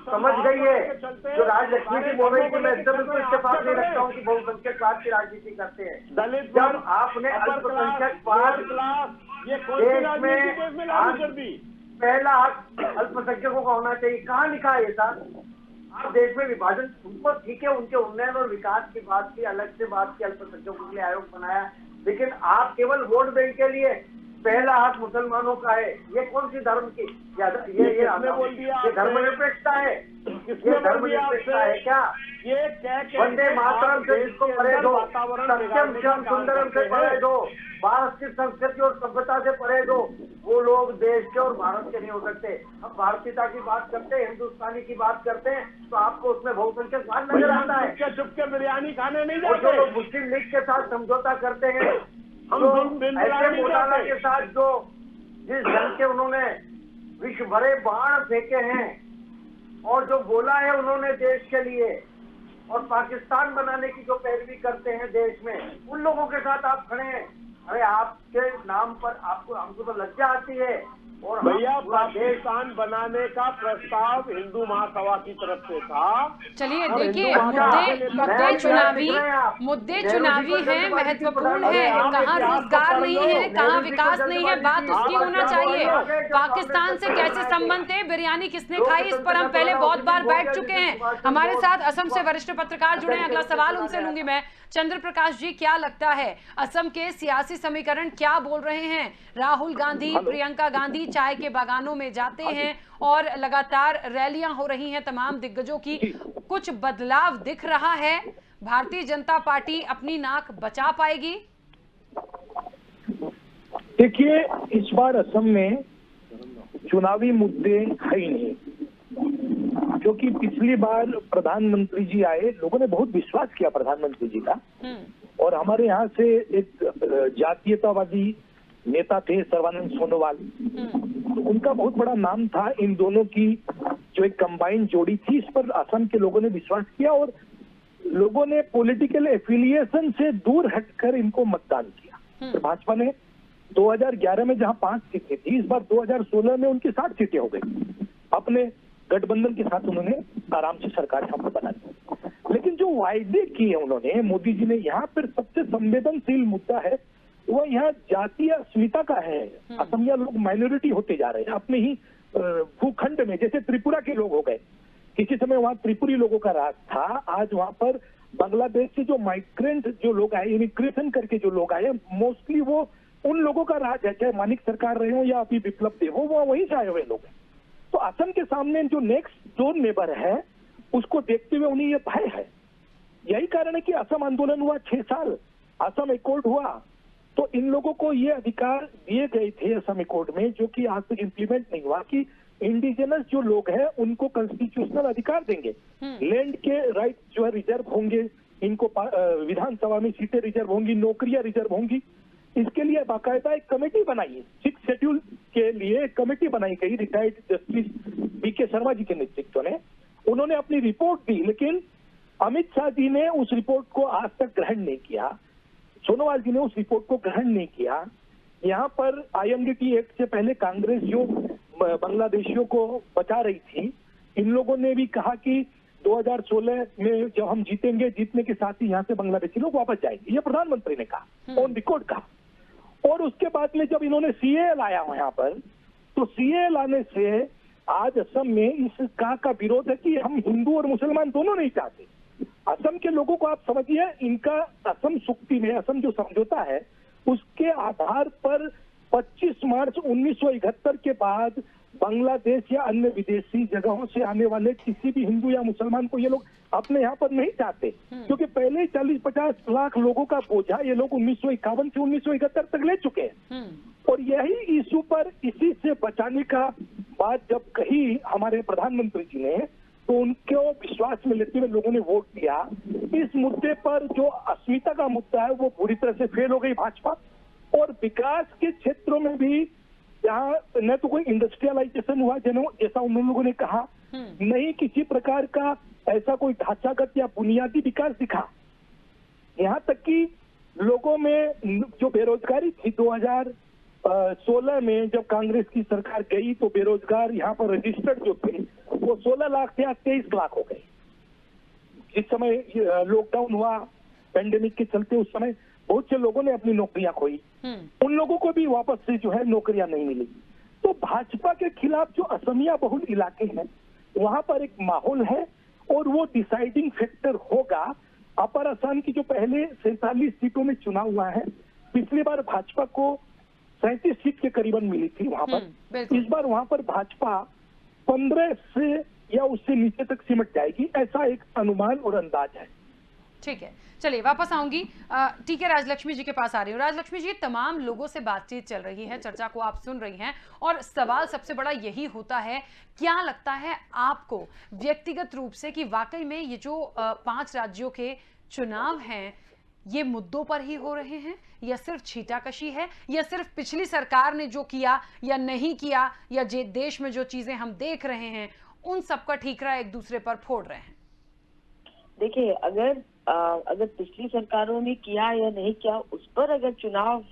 [SPEAKER 3] समझ गई है। जो राजलक्ष्मी जी बोल रही थी, मैं एकदम बिल्कुल इत्तेफाक नहीं रखता हूँ कि बहुसंख्यकवाद की राजनीति करते हैं। जब आपने अल्पसंख्यकवाद देश में पहला हक अल्पसंख्यकों का होना चाहिए, कहाँ लिखा है ये साहब? आप देश में विभाजन, उनको ठीक है, उनके उन्नयन और विकास की बात की, अलग से बात की, अल्पसंख्यकों के लिए आयोग बनाया, लेकिन आप केवल वोट बैंक के लिए पहला हक मुसलमानों का है। ये कौन सी धर्म की ये धर्मनिरपेक्षता है? ये धर्मनिरपेक्षता है क्या? वंदे मातरम से जिसको परे दो, सत्यम श्याम सुंदरम से परे दो, भारत की संस्कृति और सभ्यता से परे दो, वो लोग देश के और भारत के नहीं हो सकते। हम भारतीयता की बात करते हैं, हिंदुस्तानी की बात करते हैं, तो आपको उसमें बहुसंख्यकवाद नजर आता है।
[SPEAKER 2] चुपके बिरयानी खाने नहीं
[SPEAKER 3] जाते। जो लोग मुस्लिम लीग के साथ समझौता करते हैं, ऐसे घोटाला के साथ जो जिस ढंग के उन्होंने विश्व भरे बाण फेंके हैं और जो बोला है उन्होंने देश के लिए, और पाकिस्तान बनाने की जो पैरवी करते हैं देश में, उन लोगों के साथ आप खड़े हैं। अरे आप के नाम पर आपको हमको तो लज्जा आती है। और
[SPEAKER 2] भैया पाकिस्तान बनाने का प्रस्ताव हिंदू महासभा की तरफ से था।
[SPEAKER 1] चलिए
[SPEAKER 2] और
[SPEAKER 1] देखिए,
[SPEAKER 2] हिंदू महासभा के
[SPEAKER 1] मुद्दे चुनावी हैं, महत्वपूर्ण है।
[SPEAKER 2] अरे आप
[SPEAKER 1] कहाँ
[SPEAKER 2] इतिहास को
[SPEAKER 1] रोजगार
[SPEAKER 2] पढ़
[SPEAKER 1] नहीं
[SPEAKER 2] लो।
[SPEAKER 1] है, कहाँ विकास नहीं है, बात उसकी
[SPEAKER 2] आप
[SPEAKER 1] होना
[SPEAKER 2] क्या
[SPEAKER 1] चाहिए।
[SPEAKER 2] बोल रहे हो?
[SPEAKER 1] पाकिस्तान से कैसे संबंध थे, बिरयानी किसने खाई, इस पर हम पहले बहुत बार बैठ चुके हैं। हमारे साथ असम से वरिष्ठ पत्रकार जुड़े हैं, अगला सवाल उनसे लूंगी मैं। चंद्र प्रकाश जी, क्या लगता है असम के सियासी समीकरण क्या बोल रहे हैं? राहुल गांधी, प्रियंका गांधी चाय के बागानों में जाते हैं और लगातार रैलियां हो रही हैं तमाम दिग्गजों की। कुछ बदलाव दिख रहा है? भारतीय जनता पार्टी अपनी नाक बचा पाएगी?
[SPEAKER 6] देखिए, इस बार असम में चुनावी मुद्दे है ही नहीं, क्योंकि पिछली बार प्रधानमंत्री जी आए, लोगों ने बहुत विश्वास किया प्रधानमंत्री जी का। और हमारे यहाँ से एक जातीयतावादी नेता थे सर्बानंद सोनोवाल, तो उनका बहुत बड़ा नाम था। इन दोनों की जो एक कंबाइंड जोड़ी थी, इस पर असम के लोगों ने विश्वास किया और लोगों ने पॉलिटिकल एफिलिएशन से दूर हटकर इनको मतदान किया। तो भाजपा ने 2011 में जहां 5 सीटें थी, इस बार 2016 में उनकी 60 सीटें हो गई। अपने गठबंधन के साथ उन्होंने आराम से सरकार यहाँ पर बना दी। लेकिन जो वायदे किए उन्होंने, मोदी जी ने, यहाँ पर सबसे संवेदनशील मुद्दा है वो यहाँ जातीय अस्मिता का है। असमिया लोग माइनॉरिटी होते जा रहे हैं अपने ही भूखंड में। जैसे त्रिपुरा के लोग हो गए, किसी समय वहाँ त्रिपुरी लोगों का राज था, आज वहाँ पर बांग्लादेश से जो माइग्रेंट जो लोग आए, इमिग्रेशन करके जो लोग आए, मोस्टली वो उन लोगों का राज है, चाहे मानिक सरकार रहे हो या अभी विप्लव देव हो, वो वहीं से आए हुए लोग हैं। तो असम के सामने जो नेक्स्ट डोर नेबर है, उसको देखते हुए उन्हें ये भय है। यही कारण है कि असम आंदोलन हुआ 6 साल, असम एकॉर्ड हुआ, तो इन लोगों को ये अधिकार दिए गए थे असम एकॉर्ड में, जो कि आज तक इम्प्लीमेंट नहीं हुआ, कि इंडिजिनस जो लोग हैं उनको कॉन्स्टिट्यूशनल अधिकार देंगे, लैंड के राइट जो है रिजर्व होंगे, इनको विधानसभा में सीटें रिजर्व होंगी, नौकरियां रिजर्व होंगी। इसके लिए बाकायदा एक कमेटी बनाई है, 6 शेड्यूल के लिए कमेटी बनाई गई, retired justice BK Sharma ji के नेतृत्व ने। उन्होंने अपनी रिपोर्ट दी, लेकिन अमित शाह जी ने उस रिपोर्ट को आज तक ग्रहण नहीं किया, सोनोवाल जी ने उस रिपोर्ट को ग्रहण नहीं किया। यहाँ पर IMDT एक्ट से पहले कांग्रेस जो बांग्लादेशियों को बचा रही थी, इन लोगों ने भी कहा कि 2016 में जब हम जीतेंगे, जीतने के साथ ही यहाँ से बांग्लादेशी लोग वापस जाएंगे, ये प्रधानमंत्री ने कहा, ऑन रिकॉर्ड कहा। और उसके बाद में जब इन्होंने CAA लाया हो यहाँ पर, तो CAA लाने से आज असम में इस का विरोध है कि हम हिंदू और मुसलमान दोनों नहीं चाहते। असम के लोगों को आप समझिए, इनका असम सुक्ति में, असम जो समझौता है उसके आधार पर 25 मार्च 1971 के बाद बांग्लादेश या अन्य विदेशी जगहों से आने वाले किसी भी हिंदू या मुसलमान को ये लोग अपने यहाँ पर नहीं चाहते, क्योंकि पहले 40-50 लाख लोगों का बोझा ये लोग 1951 से 1971 तक ले चुके हैं। और यही इशू पर, इसी से बचाने का बात जब कही हमारे प्रधानमंत्री जी ने, तो उनको विश्वास में लेते हुए लोगों ने वोट दिया। इस मुद्दे पर जो अस्मिता का मुद्दा है वो पूरी तरह से फेल हो गई भाजपा। और विकास के क्षेत्रों में भी जहाँ न तो कोई इंडस्ट्रियलाइजेशन हुआ जैसा उन लोगों ने कहा, नहीं किसी प्रकार का ऐसा कोई ढांचागत या बुनियादी विकास दिखा। यहाँ तक कि लोगों में जो बेरोजगारी थी 2016 में जब कांग्रेस की सरकार गई, तो बेरोजगार यहाँ पर रजिस्टर्ड जो थे वो 16 लाख थे, आज 23 लाख हो गए। जिस समय लॉकडाउन हुआ पेंडेमिक के चलते, उस समय बहुत से लोगों ने अपनी नौकरियां खोई, उन लोगों को भी वापस से जो है नौकरियां नहीं मिली। तो भाजपा के खिलाफ जो असमिया बहुल इलाके हैं वहां पर एक माहौल है और वो डिसाइडिंग फैक्टर होगा। अपर असम की जो पहले 47 सीटों में चुनाव हुआ है, पिछली बार भाजपा को 37 सीट के करीबन मिली थी वहां पर। इस बार वहां पर भाजपा 15 से या उससे नीचे तक सिमट जाएगी, ऐसा एक अनुमान और अंदाज है।
[SPEAKER 1] ठीक है, चलिए वापस आऊंगी, टीके राजलक्ष्मी जी के पास आ रही हूँ। राजलक्ष्मी जी, तमाम लोगों से बातचीत चल रही है, चर्चा को आप सुन रही हैं, और सवाल सबसे बड़ा यही होता है, क्या लगता है आपको व्यक्तिगत रूप से कि वाकई में ये जो 5 राज्यों के चुनाव हैं ये मुद्दों पर ही हो रहे हैं, या सिर्फ छीटाकशी है, या सिर्फ पिछली सरकार ने जो किया या नहीं किया, या देश में जो चीजें हम देख रहे हैं उन सबका ठीकरा एक दूसरे पर फोड़ रहे हैं?
[SPEAKER 4] देखिए, अगर पिछली सरकारों ने किया या नहीं किया, उस पर अगर चुनाव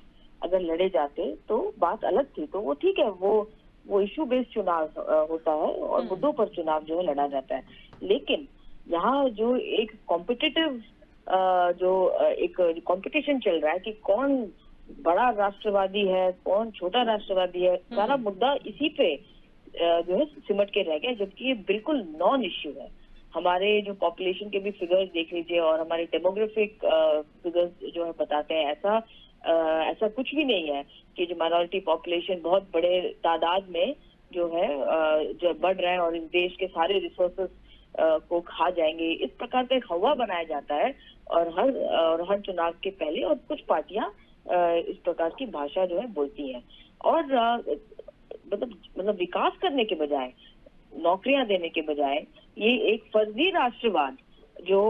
[SPEAKER 4] अगर लड़े जाते तो बात अलग थी। तो वो ठीक है, वो इशू बेस्ड चुनाव होता है और मुद्दों पर चुनाव जो है लड़ा जाता है। लेकिन यहाँ जो एक कॉम्पिटिटिव एक कंपटीशन चल रहा है कि कौन बड़ा राष्ट्रवादी है, कौन छोटा राष्ट्रवादी है, सारा मुद्दा इसी पे जो है सिमट के रह गया, जबकि ये बिल्कुल नॉन इश्यू है। हमारे जो पॉपुलेशन के भी फिगर्स देख लीजिए और हमारे डेमोग्राफिक फिगर्स जो है बताते हैं ऐसा कुछ भी नहीं है कि जो माइनॉरिटी पॉपुलेशन बहुत बड़े तादाद में जो है जो बढ़ रहा है और इस देश के सारे रिसोर्सेस को खा जाएंगे, इस प्रकार का एक हवा बनाया जाता है। और हर चुनाव के पहले और कुछ पार्टियां इस प्रकार की भाषा जो है बोलती हैं और मतलब विकास करने के बजाय, नौकरियां देने के बजाय ये एक फर्जी राष्ट्रवाद जो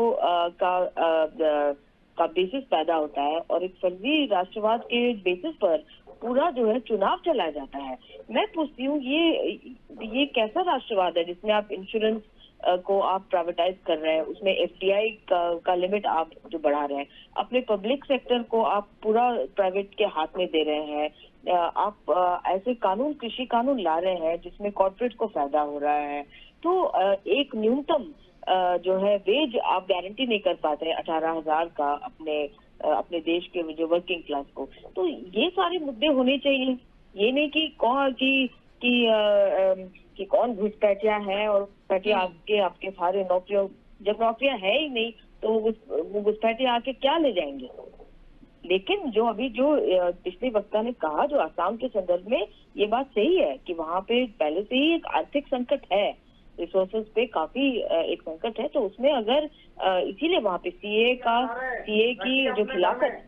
[SPEAKER 4] का बेसिस पैदा होता है और एक फर्जी राष्ट्रवाद के बेसिस पर पूरा जो है चुनाव चलाया जाता है। मैं पूछती हूँ ये कैसा राष्ट्रवाद है जिसमें आप इंश्योरेंस को आप प्राइवेटाइज कर रहे हैं, उसमें एफडीआई का लिमिट आप जो बढ़ा रहे हैं, अपने पब्लिक सेक्टर को आप पूरा प्राइवेट के हाथ में दे रहे हैं, आप ऐसे कानून, कृषि कानून ला रहे हैं जिसमें कॉर्पोरेट को फायदा हो रहा है। तो एक न्यूनतम जो है वेज आप गारंटी नहीं कर पाते हैं 18,000 का अपने देश के जो वर्किंग क्लास को। तो ये सारे मुद्दे होने चाहिए, ये नहीं कि कौन घुसपैठिया है और घुसपैठिया आपके सारे नौकरियों, जब नौकरियां है ही नहीं तो वो घुसपैठिया आके क्या ले जाएंगे। लेकिन जो पिछले वक्ता ने कहा, जो असम के संदर्भ में ये बात सही है कि वहाँ पे पहले से ही एक आर्थिक संकट है, रिसोर्सेज पे काफी एक संकट है। तो उसमें अगर इसीलिए वहाँ पे सीए की जो खिलाफत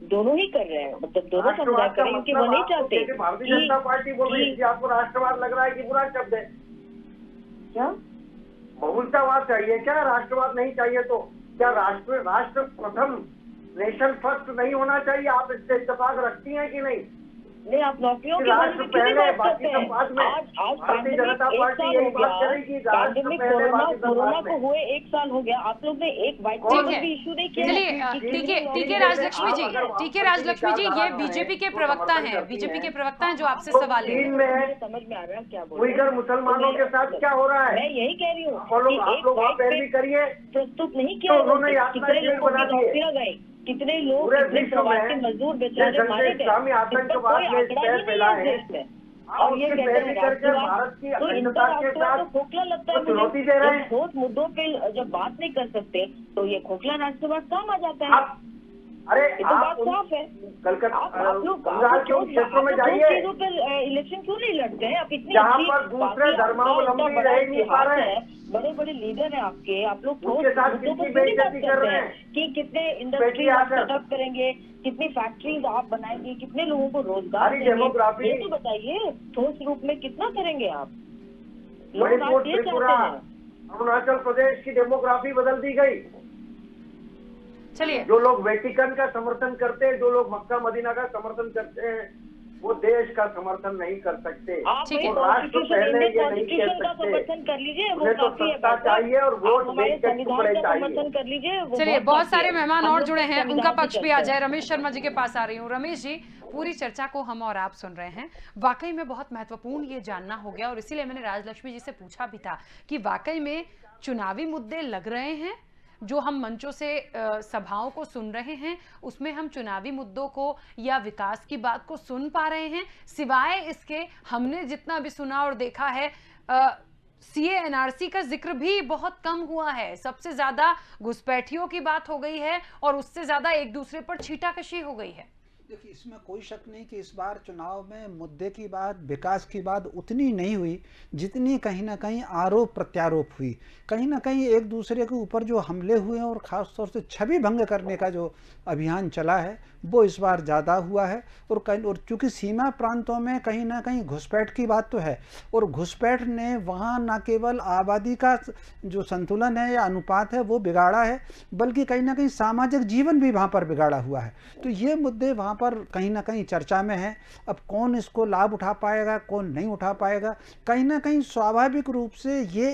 [SPEAKER 4] दोनों ही कर रहे हैं, मतलब दोनों समुदाय करेंगे कि वो नहीं चाहते।
[SPEAKER 3] भारतीय जनता पार्टी बोल रही है आपको राष्ट्रवाद लग रहा है कि बुरा शब्द है
[SPEAKER 4] क्या?
[SPEAKER 3] बहुलतावाद चाहिए क्या, राष्ट्रवाद नहीं चाहिए? तो क्या राष्ट्र प्रथम, नेशन फर्स्ट नहीं होना चाहिए? आप इससे इत्तेफाक रखती हैं कि नहीं?
[SPEAKER 4] नहीं, आप नौकरियों के बारे में क्यों बात करते हैं? आज
[SPEAKER 3] भारतीय जनता पार्टी यही बात करेगी,
[SPEAKER 4] पैंडेमिक कोरोना को हुए 1 साल हो गया, आप लोग ने एक व्हाइट पेपर भी इशू नहीं किया।
[SPEAKER 1] चलिए टीके राजलक्ष्मी जी, ये बीजेपी के प्रवक्ता हैं जो आपसे सवाल ले रहे हैं।
[SPEAKER 4] समझ में आ रहा है क्या बोल
[SPEAKER 3] रहे हैं? मुसलमानों के साथ क्या हो रहा है?
[SPEAKER 4] मैं यही कह रही हूँ,
[SPEAKER 3] आप लोग पैरवी करिए।
[SPEAKER 4] प्रस्तुत नहीं किया, कितने लोगों की नौकरियां गई, कितने लोग, कितने प्रवासी मजदूर बेचारे मारे गए, इस पर कोई आंकड़ा ही नहीं है देश में। और ये कहते हैं राष्ट्रवाद, तो इनका राष्ट्रवाद तो खोखला लगता है मुझे। ठोस मुद्दों पे जब बात नहीं कर सकते तो ये खोखला राष्ट्रवाद काम आ जाता है।
[SPEAKER 3] अरे
[SPEAKER 4] ये तो बात साफ है।
[SPEAKER 3] कलकत्ता
[SPEAKER 4] आप लोग
[SPEAKER 3] क्षेत्रों में जाइए,
[SPEAKER 4] चीजों पर इलेक्शन क्यों नहीं लड़ते हैं? आप इतनी
[SPEAKER 3] जहाँ पर दूसरे धर्मावलंबी रह नहीं पा रहे हैं,
[SPEAKER 4] बड़े बड़े लीडर हैं आपके, आप लोग
[SPEAKER 3] उनके साथ कितनी बेइज्जती कर रहे हैं
[SPEAKER 4] कि कितने इंडस्ट्री आप सेटअप करेंगे, कितनी फैक्ट्रीज आप बनाएंगे, कितने लोगों को रोजगार देंगे, ये तो बताइए। ठोस रूप में कितना करेंगे आप?
[SPEAKER 3] मणिपुर, त्रिपुरा, अरुणाचल प्रदेश की डेमोग्राफी बदल दी गई।
[SPEAKER 1] चलिए,
[SPEAKER 3] जो लोग वेटिकन का समर्थन करते हैं, जो लोग मक्का मदीना का समर्थन करते हैं, वो देश का समर्थन नहीं कर सकते।
[SPEAKER 1] ठीक है,
[SPEAKER 3] राष्ट्र पहले ये नहीं कह सकते।
[SPEAKER 4] समर्थन कर लीजिए, वो
[SPEAKER 3] तो सत्ता चाहिए और वोट
[SPEAKER 4] हमारे
[SPEAKER 3] देश के टुकड़े
[SPEAKER 4] समर्थन कर लीजिए।
[SPEAKER 1] चलिए, बहुत सारे मेहमान और जुड़े हैं, उनका पक्ष भी आ जाए। रमेश शर्मा जी के पास आ रही हूँ। रमेश जी, पूरी चर्चा को हम और आप सुन रहे हैं, वाकई में बहुत महत्वपूर्ण ये जानना हो गया और इसीलिए मैंने राजलक्ष्मी जी से पूछा भी था कि वाकई में चुनावी मुद्दे लग रहे हैं। जो हम मंचों से सभाओं को सुन रहे हैं उसमें हम चुनावी मुद्दों को या विकास की बात को सुन पा रहे हैं? सिवाय इसके हमने जितना भी सुना और देखा है, सीए एनआरसी का जिक्र भी बहुत कम हुआ है। सबसे ज्यादा घुसपैठियों की बात हो गई है और उससे ज्यादा एक दूसरे पर छींटाकशी हो गई है।
[SPEAKER 5] देखिए, इसमें कोई शक नहीं कि इस बार चुनाव में मुद्दे की बात, विकास की बात उतनी नहीं हुई जितनी कहीं ना कहीं आरोप प्रत्यारोप हुई। कहीं ना कहीं एक दूसरे के ऊपर जो हमले हुए हैं और ख़ास तौर से छवि भंग करने का जो अभियान चला है वो इस बार ज़्यादा हुआ है। और चूँकि सीमा प्रांतों में कहीं ना कहीं घुसपैठ की बात तो है, और घुसपैठ ने वहाँ न केवल आबादी का जो संतुलन है या अनुपात है वो बिगाड़ा है, बल्कि कहीं ना कहीं सामाजिक जीवन भी वहाँ पर बिगाड़ा हुआ है। तो ये मुद्दे वहाँ पर कहीं ना कहीं चर्चा में है। अब कौन इसको लाभ उठा पाएगा, कौन नहीं उठा पाएगा, कहीं ना कहीं स्वाभाविक रूप से ये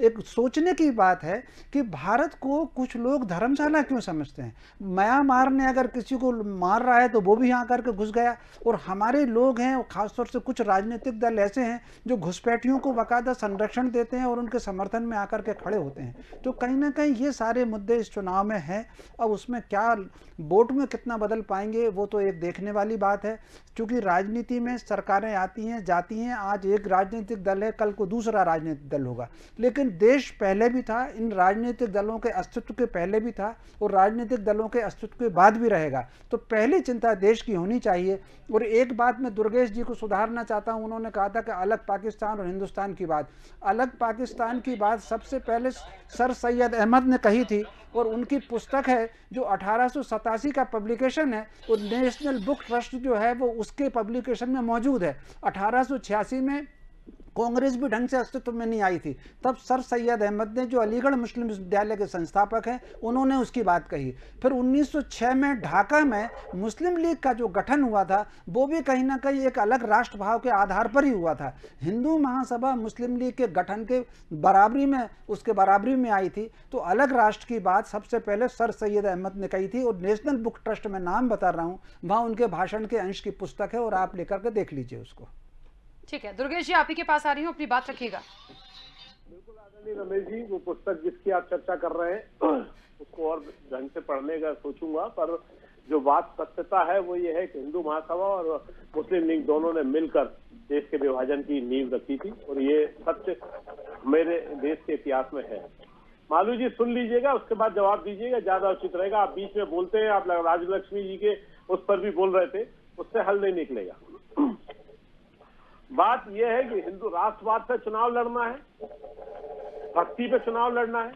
[SPEAKER 5] एक सोचने की बात है कि भारत को कुछ लोग धर्मशाला क्यों समझते हैं। म्यांमार ने अगर किसी को मार रहा है तो वो भी यहाँ करके घुस गया, और हमारे लोग हैं, खासतौर से कुछ राजनीतिक दल ऐसे हैं जो घुसपैठियों को बाकायदा संरक्षण देते हैं और उनके समर्थन में आकर के खड़े होते हैं। तो कहीं ना कहीं ये सारे मुद्दे इस चुनाव में हैं। अब उसमें क्या वोट में कितना बदल पाएंगे वो तो एक देखने वाली बात है, क्योंकि राजनीति में सरकारें आती हैं जाती हैं। आज एक राजनीतिक दल है, कल को दूसरा राजनीतिक दल होगा, लेकिन देश पहले भी था, इन राजनीतिक दलों के अस्तित्व के पहले भी था और राजनीतिक दलों के अस्तित्व के बाद भी रहेगा। तो पहली चिंता देश की होनी चाहिए। और एक बात मैं दुर्गेश जी को सुधारना चाहता हूं, उन्होंने कहा था कि अलग पाकिस्तान और हिंदुस्तान की बात। अलग पाकिस्तान की बात सबसे पहले सर सैयद अहमद ने कही थी, और उनकी पुस्तक है जो 1887 का पब्लिकेशन है, और नेशनल बुक ट्रस्ट जो है वो उसके पब्लिकेशन में मौजूद है। 1886 में कांग्रेस भी ढंग से अस्तित्व में नहीं आई थी, तब सर सैयद अहमद ने, जो अलीगढ़ मुस्लिम विश्वविद्यालय के संस्थापक हैं, उन्होंने उसकी बात कही। फिर 1906 में ढाका में मुस्लिम लीग का जो गठन हुआ था वो भी कहीं ना कहीं एक अलग राष्ट्रभाव के आधार पर ही हुआ था। हिंदू महासभा मुस्लिम लीग के गठन के उसके बराबरी में आई थी। तो अलग राष्ट्र की बात सबसे पहले सर सैयद अहमद ने कही थी, और नेशनल बुक ट्रस्ट में नाम बता रहा हूँ, वहाँ उनके भाषण के अंश की पुस्तक है, और आप लेकर के देख लीजिए उसको।
[SPEAKER 1] ठीक है दुर्गेश जी, आप ही के पास आ रही हूँ, अपनी बात रखिएगा।
[SPEAKER 2] बिल्कुल आदरणीय रमेश जी, वो पुस्तक जिसकी आप चर्चा कर रहे हैं उसको और ढंग से पढ़ने का सोचूंगा, पर जो बात सत्यता है वो ये है कि हिंदू महासभा और मुस्लिम लीग दोनों ने मिलकर देश के विभाजन की नींव रखी थी, और ये सत्य मेरे देश के इतिहास में है। मालू जी सुन लीजिएगा, उसके बाद जवाब दीजिएगा, ज्यादा उचित रहेगा। आप बीच में बोलते हैं, आप राजलक्ष्मी जी के उस पर भी बोल रहे थे, उससे हल नहीं निकलेगा। बात यह है कि हिंदू राष्ट्रवाद पे चुनाव लड़ना है, भक्ति पे चुनाव लड़ना है,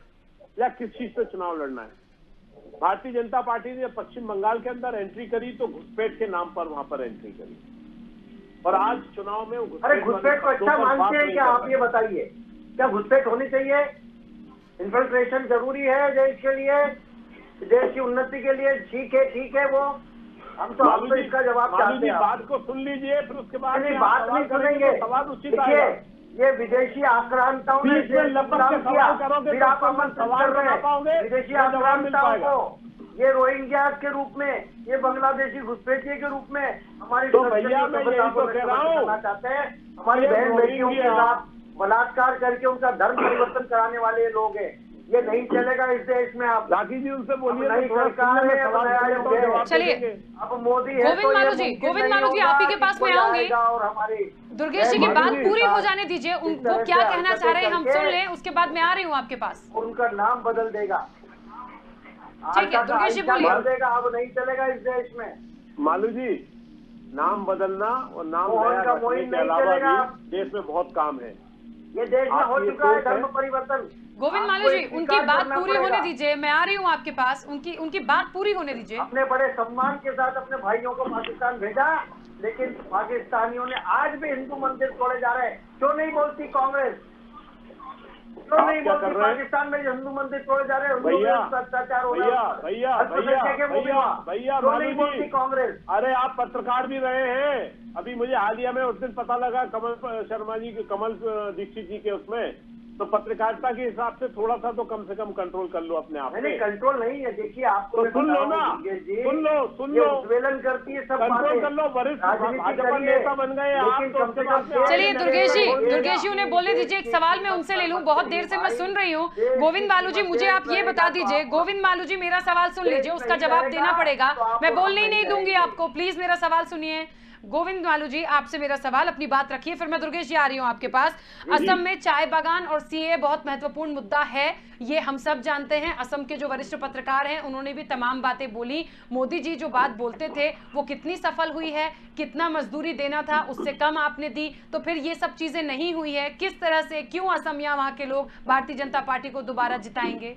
[SPEAKER 2] या किस चीज पे चुनाव लड़ना है। भारतीय जनता पार्टी ने पश्चिम बंगाल के अंदर एंट्री करी तो घुसपैठ के नाम पर वहां पर एंट्री करी, और आज चुनाव में
[SPEAKER 3] अरे घुसपैठ को अच्छा मानते हैं क्या, आप ये बताइए, क्या घुसपैठ होनी चाहिए? इन्फिल्ट्रेशन जरूरी है देश के लिए, देश की उन्नति के लिए? ठीक है वो, हम तो इसका जवाब चाहते हैं।
[SPEAKER 2] बात को सुन लीजिए, फिर उसके बाद
[SPEAKER 3] बात नहीं सुनेंगे। देखिए, ये विदेशी आक्रांताओं ने फिर आप आमंत्रित कर रहे हैं विदेशी आक्रांताओं को, ये रोहिंग्या के रूप में, ये बांग्लादेशी घुसपैठिए के रूप में हमारी करना चाहते हैं। हमारी बहन बेटियों के साथ बलात्कार करके उनका धर्म परिवर्तन कराने वाले लोग हैं। ये नहीं चलेगा इस देश में। आप
[SPEAKER 2] राखी जी उनसे बोलिए,
[SPEAKER 3] नई सरकार है,
[SPEAKER 1] चलिए
[SPEAKER 3] अब मोदी है,
[SPEAKER 1] गोविंद मालू जी आप ही के पास में आऊंगी।
[SPEAKER 3] और हमारी
[SPEAKER 1] दुर्गेश जी की बात पूरी हो जाने दीजिए, वो क्या कहना चाह रहे हैं हम सुन लें, उसके बाद मैं आ रही हूँ आपके पास।
[SPEAKER 3] उनका नाम बदल देगा,
[SPEAKER 1] ठीक है दुर्गेश जी बोलिए।
[SPEAKER 3] देगा, अब नहीं चलेगा इस देश में।
[SPEAKER 2] मालू जी, नाम बदलना और नाम नया रखने के अलावा भी देश में बहुत काम है।
[SPEAKER 3] ये देश में हो चुका है धर्म परिवर्तन।
[SPEAKER 1] गोविंद मालू जी उनकी बात पूरी होने दीजिए, मैं आ रही हूँ आपके पास, उनकी बात पूरी होने दीजिए।
[SPEAKER 3] अपने बड़े सम्मान के साथ अपने भाइयों को पाकिस्तान भेजा, लेकिन पाकिस्तानियों ने आज भी हिंदू मंदिर तोड़े जा रहे हैं। क्यों नहीं बोलती कांग्रेस? क्यों नहीं बोलती पाकिस्तान में हिंदू मंदिर तोड़े जा रहे हैं? अत्याचार हो रहा है,
[SPEAKER 2] भैया
[SPEAKER 3] क्यों नहीं बोलती कांग्रेस?
[SPEAKER 2] अरे आप पत्रकार भी रहे हैं, अभी मुझे हालिया में उस दिन पता लगा कमल शर्मा जी के, कमल दीक्षित जी के उसमें, तो पत्रकारिता के हिसाब से थोड़ा सा तो कम से कम कंट्रोल कर लो अपने आप।
[SPEAKER 3] नहीं कंट्रोल नहीं है, देखिए आपको
[SPEAKER 2] तो सुन लो ना, सुन लो,
[SPEAKER 3] उद्वेलन करती है सब
[SPEAKER 2] कंट्रोल कर लो। वरिष्ठ भाजपा नेता बन गए आप तो।
[SPEAKER 1] चलिए दुर्गेश जी उन्हें बोलने दीजिए, एक सवाल मैं उनसे ले लूं, बहुत देर से मैं सुन रही हूँ। गोविंद मालू जी मुझे आप ये बता दीजिए, गोविंद मालू जी मेरा सवाल सुन लीजिए, उसका जवाब देना पड़ेगा, मैं बोलने ही नहीं दूंगी आपको, प्लीज मेरा सवाल सुनिए। गोविंद मालू जी आपसे मेरा सवाल, अपनी बात रखिए, फिर मैं दुर्गेश जी आ रही हूँ आपके पास। असम में चाय बागान और सीए बहुत महत्वपूर्ण मुद्दा है, ये हम सब जानते हैं। असम के जो वरिष्ठ पत्रकार हैं उन्होंने भी तमाम बातें बोली। मोदी जी जो बात बोलते थे वो कितनी सफल हुई है, कितना मजदूरी देना था उससे कम आपने दी, तो फिर ये सब चीजें नहीं हुई है। किस तरह से, क्यों असम या वहां के लोग भारतीय जनता पार्टी को दोबारा जिताएंगे?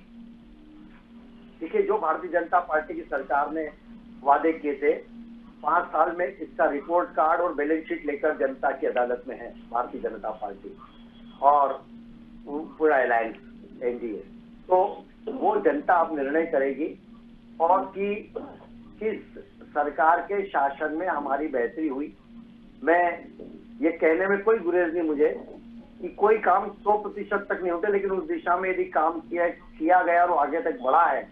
[SPEAKER 3] देखिए, जो भारतीय जनता पार्टी की सरकार ने वादे किए थे 5 साल में, इसका रिपोर्ट कार्ड और बैलेंस शीट लेकर जनता की अदालत में है भारतीय जनता पार्टी और पूरा अलायंस एनडीए। तो वो जनता अब निर्णय करेगी और कि सरकार के शासन में हमारी बेहतरी हुई। मैं ये कहने में कोई गुरेज नहीं मुझे कि कोई काम 100% तक नहीं होते, लेकिन उस दिशा में यदि काम किया गया और आगे तक बढ़ा है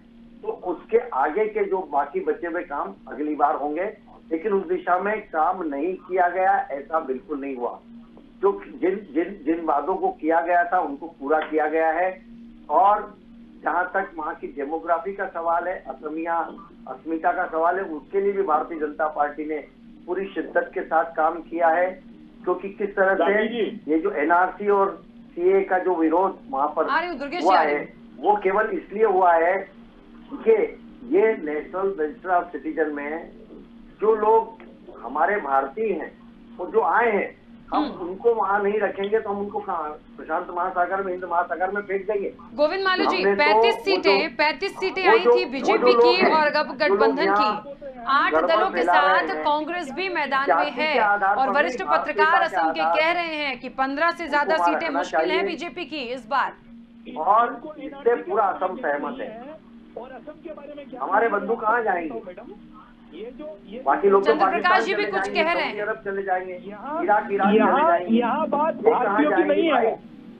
[SPEAKER 3] तो उसके आगे के जो बाकी बचे हुए काम अगली बार होंगे। लेकिन उस दिशा में काम नहीं किया गया, ऐसा बिल्कुल नहीं हुआ। जो जिन वादों को किया गया था उनको पूरा किया गया है। और जहां तक वहां की डेमोग्राफी का सवाल है, अस्मिता का सवाल है, उसके लिए भी भारतीय जनता पार्टी ने पूरी शिद्दत के साथ काम किया है। क्योंकि किस तरह से ये जो एनआरसी और सीए का जो विरोध वहां पर हुआ है वो केवल इसलिए हुआ है कि ये नेशनल रजिस्टर ऑफ सिटीजन में जो लोग हमारे भारतीय हैं और जो आए हैं, हम उनको वहां नहीं रखेंगे तो हम उनको कहाँ प्रशांत महासागर में, हिंद महासागर में फेंक देंगे।
[SPEAKER 1] गोविंद मालू जी, 35 सीटें आई थी बीजेपी की और गठबंधन की। 8 दलों के साथ कांग्रेस भी मैदान में है और वरिष्ठ पत्रकार असम के कह रहे हैं कि 15 से ज्यादा सीटें मुश्किल हैं बीजेपी की इस बार।
[SPEAKER 3] और इससे पूरा असम सहमत है।
[SPEAKER 6] और असम के बारे में क्या
[SPEAKER 3] हमारे बंधु कहाँ जाएंगे?
[SPEAKER 6] बाकी
[SPEAKER 3] लोग
[SPEAKER 1] चंद्र प्रकाश जी भी कुछ कह रहे हैं।
[SPEAKER 3] अरब चले जाएंगे,
[SPEAKER 6] यहाँ बात भारतीयों की नहीं है।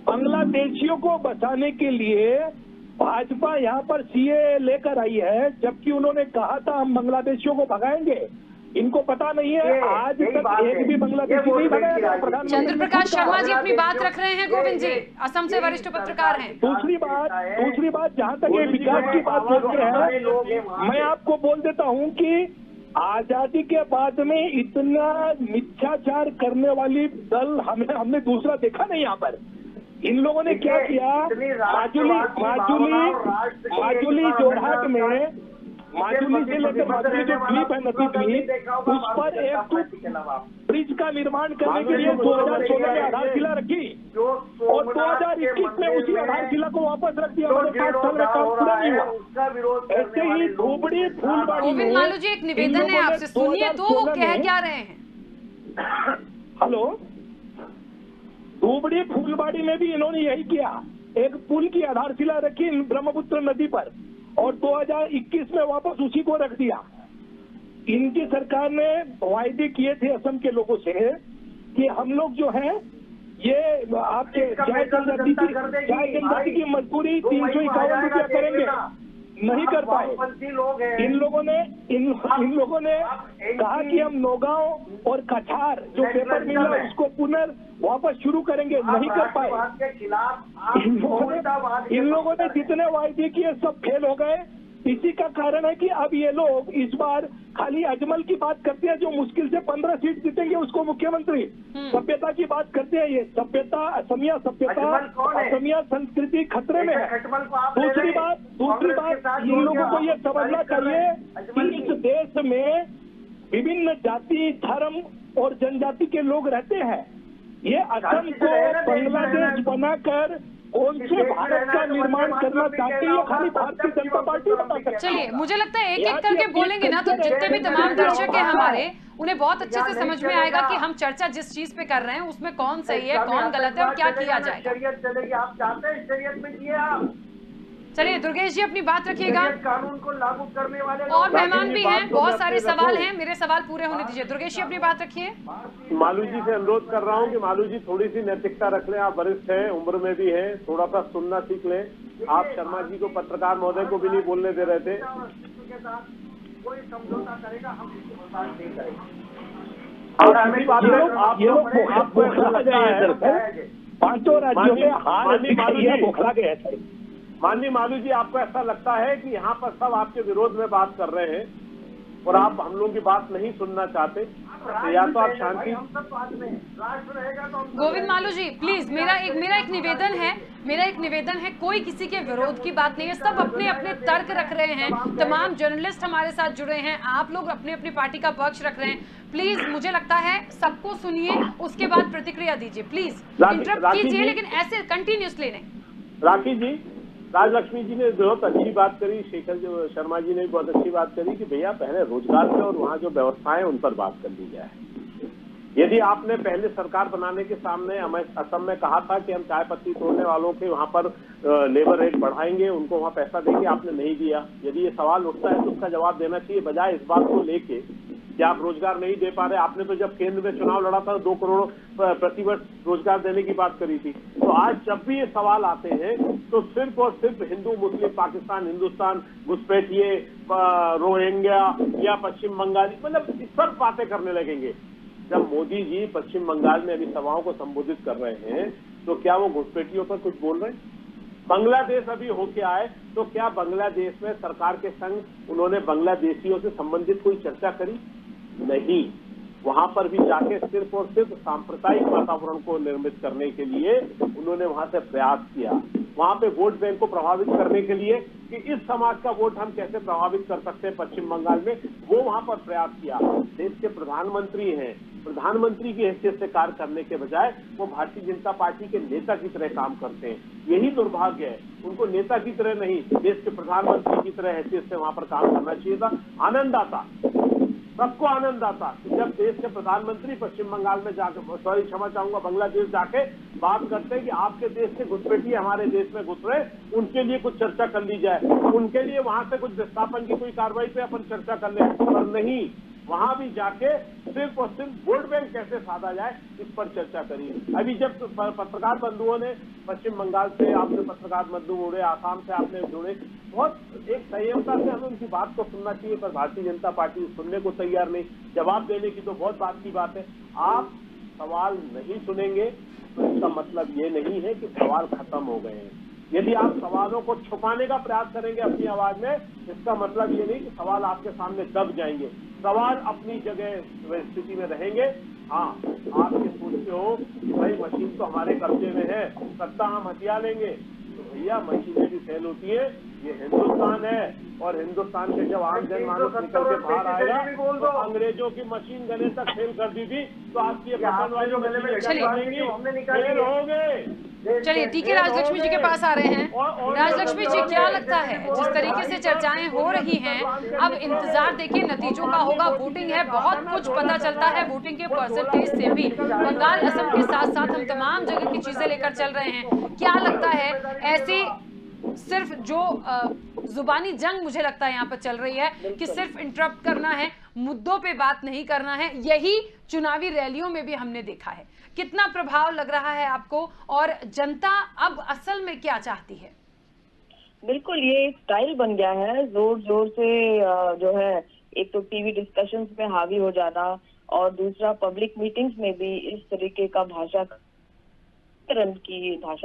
[SPEAKER 6] बांग्लादेशियों को बचाने के लिए भाजपा यहाँ पर सीए लेकर आई है, जबकि उन्होंने कहा था हम बांग्लादेशियों को भगाएंगे। इनको पता नहीं है, आज तक एक भी बांग्लादेशी नहीं भगाया प्रधानमंत्री।
[SPEAKER 1] चंद्र प्रकाश शर्मा जी अपनी बात रख रहे हैं। गोविंद जी असम से वरिष्ठ पत्रकार हैं।
[SPEAKER 6] दूसरी बात जहाँ तक ये विकास की बात बोलते हैं, मैं आपको बोल देता हूँ कि आजादी के बाद में इतना मिथ्याचार करने वाली दल हमने दूसरा देखा नहीं। यहाँ पर इन लोगों ने क्या किया, माजुली जोरहाट में, माजुली से लेकर माजुली जो द्वीप है, नदी द्वीप, उस पर एक ब्रिज का निर्माण करने के लिए 2016 में आधारशिला रखी और 2021 में उसी आधारशिला को वापस रख दिया। 5 साल में काम पूरा नहीं हुआ। ऐसे ही धोबड़ी फूलबाड़ी में,
[SPEAKER 1] गोविंद मालू जी एक निवेदन है आपसे, सुनिए तो वो कह क्या रहे हैं।
[SPEAKER 6] हेलो, धोबड़ी फूलबाड़ी में भी इन्होंने यही किया, एक पुल की आधारशिला रखी ब्रह्मपुत्र नदी पर और 2021 में वापस उसी को रख दिया। इनकी सरकार ने वायदे किए थे असम के लोगों से कि हम लोग जो है ये आपके चाय जनजाति की मजदूरी 351 रुपया करेंगे, नहीं कर पाए। इन लोगों ने कहा कि हम नौगांव और कछार जो पेपर मिल रहा है उसको पुनः वापस शुरू करेंगे, नहीं कर पाए। इन लोगों ने जितने वायदे किए सब फेल हो गए। इसी का कारण है कि अब ये लोग इस बार खाली अजमल की बात करते हैं, जो मुश्किल से 15 सीट जीतेंगे उसको मुख्यमंत्री। सभ्यता की बात करते हैं, ये सभ्यता, असमिया सभ्यता, असमिया संस्कृति खतरे में है। दूसरी बात इन लोगों को ये समझना चाहिए कि इस देश में विभिन्न जाति, धर्म और जनजाति के लोग रहते हैं। ये असम को बांग्लादेश बनाकर कौन से भारत का निर्माण करना चाहते हैं, खाली भारतीय जनता पार्टी बता सकती है।
[SPEAKER 1] चलिए, मुझे लगता है एक एक करके बोलेंगे ना तो जितने भी तमाम दर्शक हैं हमारे, उन्हें बहुत अच्छे से समझ में आएगा कि हम चर्चा जिस चीज पे कर रहे हैं उसमें कौन सही है, कौन गलत है और क्या किया जाएगा।
[SPEAKER 3] शरीयत चलेगी, आप चाहते हैं शरीयत में जिए आप।
[SPEAKER 1] चलिए दुर्गेश जी अपनी बात रखिएगा।
[SPEAKER 3] कानून को लागू करने वाले
[SPEAKER 1] और मेहमान भी हैं, बहुत सारे सवाल हैं, मेरे सवाल पूरे होने दीजिए। दुर्गेश जी अपनी बात रखिए।
[SPEAKER 2] मालू जी से अनुरोध कर रहा हूं कि मालू जी थोड़ी सी नैतिकता रख लें, आप वरिष्ठ हैं, उम्र में भी हैं, थोड़ा सा सुनना सीख लें। आप शर्मा जी को, पत्रकार महोदय को भी नहीं बोलने दे रहे थे।
[SPEAKER 3] कोई समझौता करेगा, हम इसको बर्दाश्त नहीं करेंगे।
[SPEAKER 6] और हमें पांचों राज्यों में हार बौखला गए थे।
[SPEAKER 2] माननीय मालू जी, आपको ऐसा लगता है कि यहाँ पर सब आपके विरोध में बात कर रहे हैं और आप हम लोगों की बात नहीं सुनना चाहते, तो या तो आप शांति।
[SPEAKER 1] गोविंद मालू जी प्लीज, मेरा एक निवेदन है, कोई किसी के विरोध की बात नहीं है, सब अपने अपने तर्क रख रहे हैं। तमाम जर्नलिस्ट हमारे साथ जुड़े हैं, आप लोग अपने अपनी पार्टी का पक्ष रख रहे हैं। प्लीज मुझे लगता है सबको सुनिए, उसके बाद प्रतिक्रिया दीजिए। प्लीज इंटरप्ट कीजिए, लेकिन ऐसे कंटिन्यूसली नहीं।
[SPEAKER 2] राखी जी, राजलक्ष्मी जी ने बहुत अच्छी बात करी, शेखर जो शर्मा जी ने बहुत अच्छी बात करी कि भैया पहले रोजगार पे और वहाँ जो व्यवस्थाएं उन पर बात कर ली जाए। यदि आपने पहले सरकार बनाने के सामने असम में कहा था कि हम चाय पत्ती तोड़ने वालों के वहां पर लेबर रेट बढ़ाएंगे, उनको वहां पैसा देंगे, आपने नहीं दिया। यदि ये सवाल उठता है तो उसका जवाब देना चाहिए, बजाय इस बात को लेके कि आप रोजगार नहीं दे पा रहे। आपने तो जब केंद्र में चुनाव लड़ा था 2 करोड़ प्रतिवर्ष रोजगार देने की बात करी थी। तो आज जब भी ये सवाल आते हैं तो सिर्फ और सिर्फ हिंदू मुस्लिम, पाकिस्तान हिंदुस्तान, घुसपैठिए, रोहिंग्या या पश्चिम बंगाली, मतलब इस पर बातें करने लगेंगे। जब मोदी जी पश्चिम बंगाल में अभी सभाओं को संबोधित कर रहे हैं तो क्या वो घुसपैठियों पर कुछ बोल रहे हैं? बांग्लादेश अभी होके आए तो क्या बांग्लादेश में सरकार के संग उन्होंने बांग्लादेशियों से संबंधित कोई चर्चा करी? नहीं। वहां पर भी जाके सिर्फ और सिर्फ सांप्रदायिक वातावरण को निर्मित करने के लिए उन्होंने वहां से प्रयास किया। वहां पे वोट बैंक को प्रभावित करने के लिए कि इस समाज का वोट हम कैसे प्रभावित कर सकते हैं पश्चिम बंगाल में, वो वहां पर प्रयास किया। देश के प्रधानमंत्री हैं, प्रधानमंत्री की हैसियत से कार्य करने के बजाय वो भारतीय जनता पार्टी के नेता की तरह काम करते हैं। यही दुर्भाग्य है। उनको नेता की तरह नहीं, देश के प्रधानमंत्री की तरह हैसियत से वहां पर काम करना चाहिए था। आनंद आता, सबको आनंद आता कि जब देश के प्रधानमंत्री पश्चिम बंगाल में जाकर, क्षमा चाहूंगा, बांग्लादेश जाके बात करते हैं कि आपके देश के घुसपैठिए हमारे देश में घुस रहे, उनके लिए कुछ चर्चा कर ली जाए, उनके लिए वहां से कुछ विस्थापन की कोई कार्रवाई पे अपन चर्चा कर ले। पर नहीं, वहां भी जाके सिर्फ और सिर्फ वोट बैंक कैसे साधा जाए इस पर चर्चा करिए। अभी जब पत्रकार बंधुओं ने पश्चिम बंगाल से आपने पत्रकार बंधु जुड़े, आसाम से आपने जुड़े, बहुत एक संयमता से हमें उनकी बात को सुनना चाहिए, पर भारतीय जनता पार्टी सुनने को तैयार नहीं। जवाब देने की तो बहुत बात की बात है। आप सवाल नहीं सुनेंगे तो इसका मतलब ये नहीं है कि सवाल खत्म हो गए हैं। यदि आप सवालों को छुपाने का प्रयास करेंगे अपनी आवाज में, इसका मतलब ये नहीं कि सवाल आपके सामने दब जाएंगे। सवाल अपनी जगह स्थिति में रहेंगे। हाँ, आप ये सोचते हो कि भाई मशीन तो हमारे कब्जे में है, सत्ता हम हथिया लेंगे, तो भैया मशीनें भी फेल होती है। ये हिंदुस्तान है और हिंदुस्तान के जब आम जनमानस निकल के बाहर आएगा तो अंग्रेजों की मशीन गले तक फेल कर दी थी, तो आपकी फेल हो गए।
[SPEAKER 1] चलिए, टीके राजलक्ष्मी जी के पास आ रहे हैं। राजलक्ष्मी जी, क्या लगता है जिस तरीके से चर्चाएं हो रही हैं, अब इंतजार देखिए नतीजों का होगा। वोटिंग है, बहुत कुछ पता चलता है वोटिंग के परसेंटेज से भी। बंगाल, असम के साथ साथ हम तमाम जगह की चीजें लेकर चल रहे हैं। क्या लगता है, ऐसी सिर्फ जो जुबानी जंग मुझे लगता है यहाँ पर चल रही है कि सिर्फ इंटरप्ट करना है, मुद्दों पे बात नहीं करना है, यही चुनावी रैलियों में भी हमने देखा है। कितना प्रभाव लग रहा है आपको, और जनता अब असल में क्या चाहती है?
[SPEAKER 4] बिल्कुल, ये एक स्टाइल बन गया है। जोर जोर से जो है, एक तो टीवी डिस्कशंस में हावी हो जाना, और दूसरा पब्लिक मीटिंग्स में भी इस तरीके का भाषा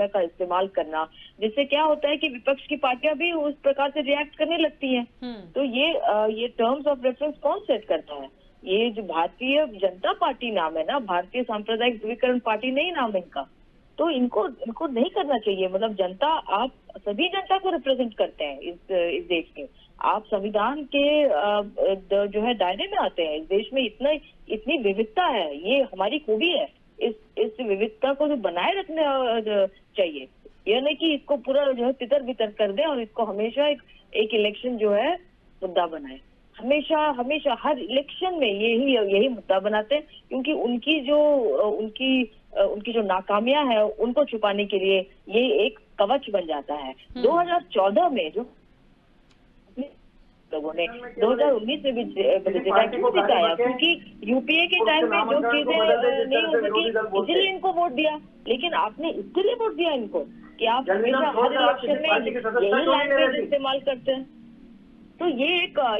[SPEAKER 4] का इस्तेमाल करना, जिससे क्या होता है कि विपक्ष की पार्टियां भी उस प्रकार से रिएक्ट करने लगती हैं। तो ये टर्म्स ऑफ रेफरेंस कौन सेट करता है? ये जो भारतीय जनता पार्टी नाम है ना, भारतीय सांप्रदायिक ध्रुवीकरण पार्टी नहीं नाम इनका, तो इनको नहीं करना चाहिए। मतलब जनता, आप सभी जनता को रिप्रेजेंट करते हैं इस देश के। आप संविधान के जो है दायरे में आते हैं। इस देश में इतनी विविधता है, ये हमारी खूबी है। इस विविधता को जो बनाए रखने चाहिए, यह नहीं कि इसको पूरा जो है तितर बितर कर दें और इसको हमेशा एक इलेक्शन जो है मुद्दा बनाए। हमेशा हर इलेक्शन में यही मुद्दा बनाते हैं, क्योंकि उनकी जो नाकामियां है उनको छुपाने के लिए ये एक कवच बन जाता है। 2014 में जो लोगों ने 2019 में भी जिताया, क्योंकि यूपीए के टाइम में जो चीजें नहीं हो सकी इसलिए इनको वोट दिया। लेकिन आपने इसके लिए वोट दिया इनको कि आप हमेशा हर इलेक्शन में यही लैंग्वेज इस्तेमाल करते हैं। तो ये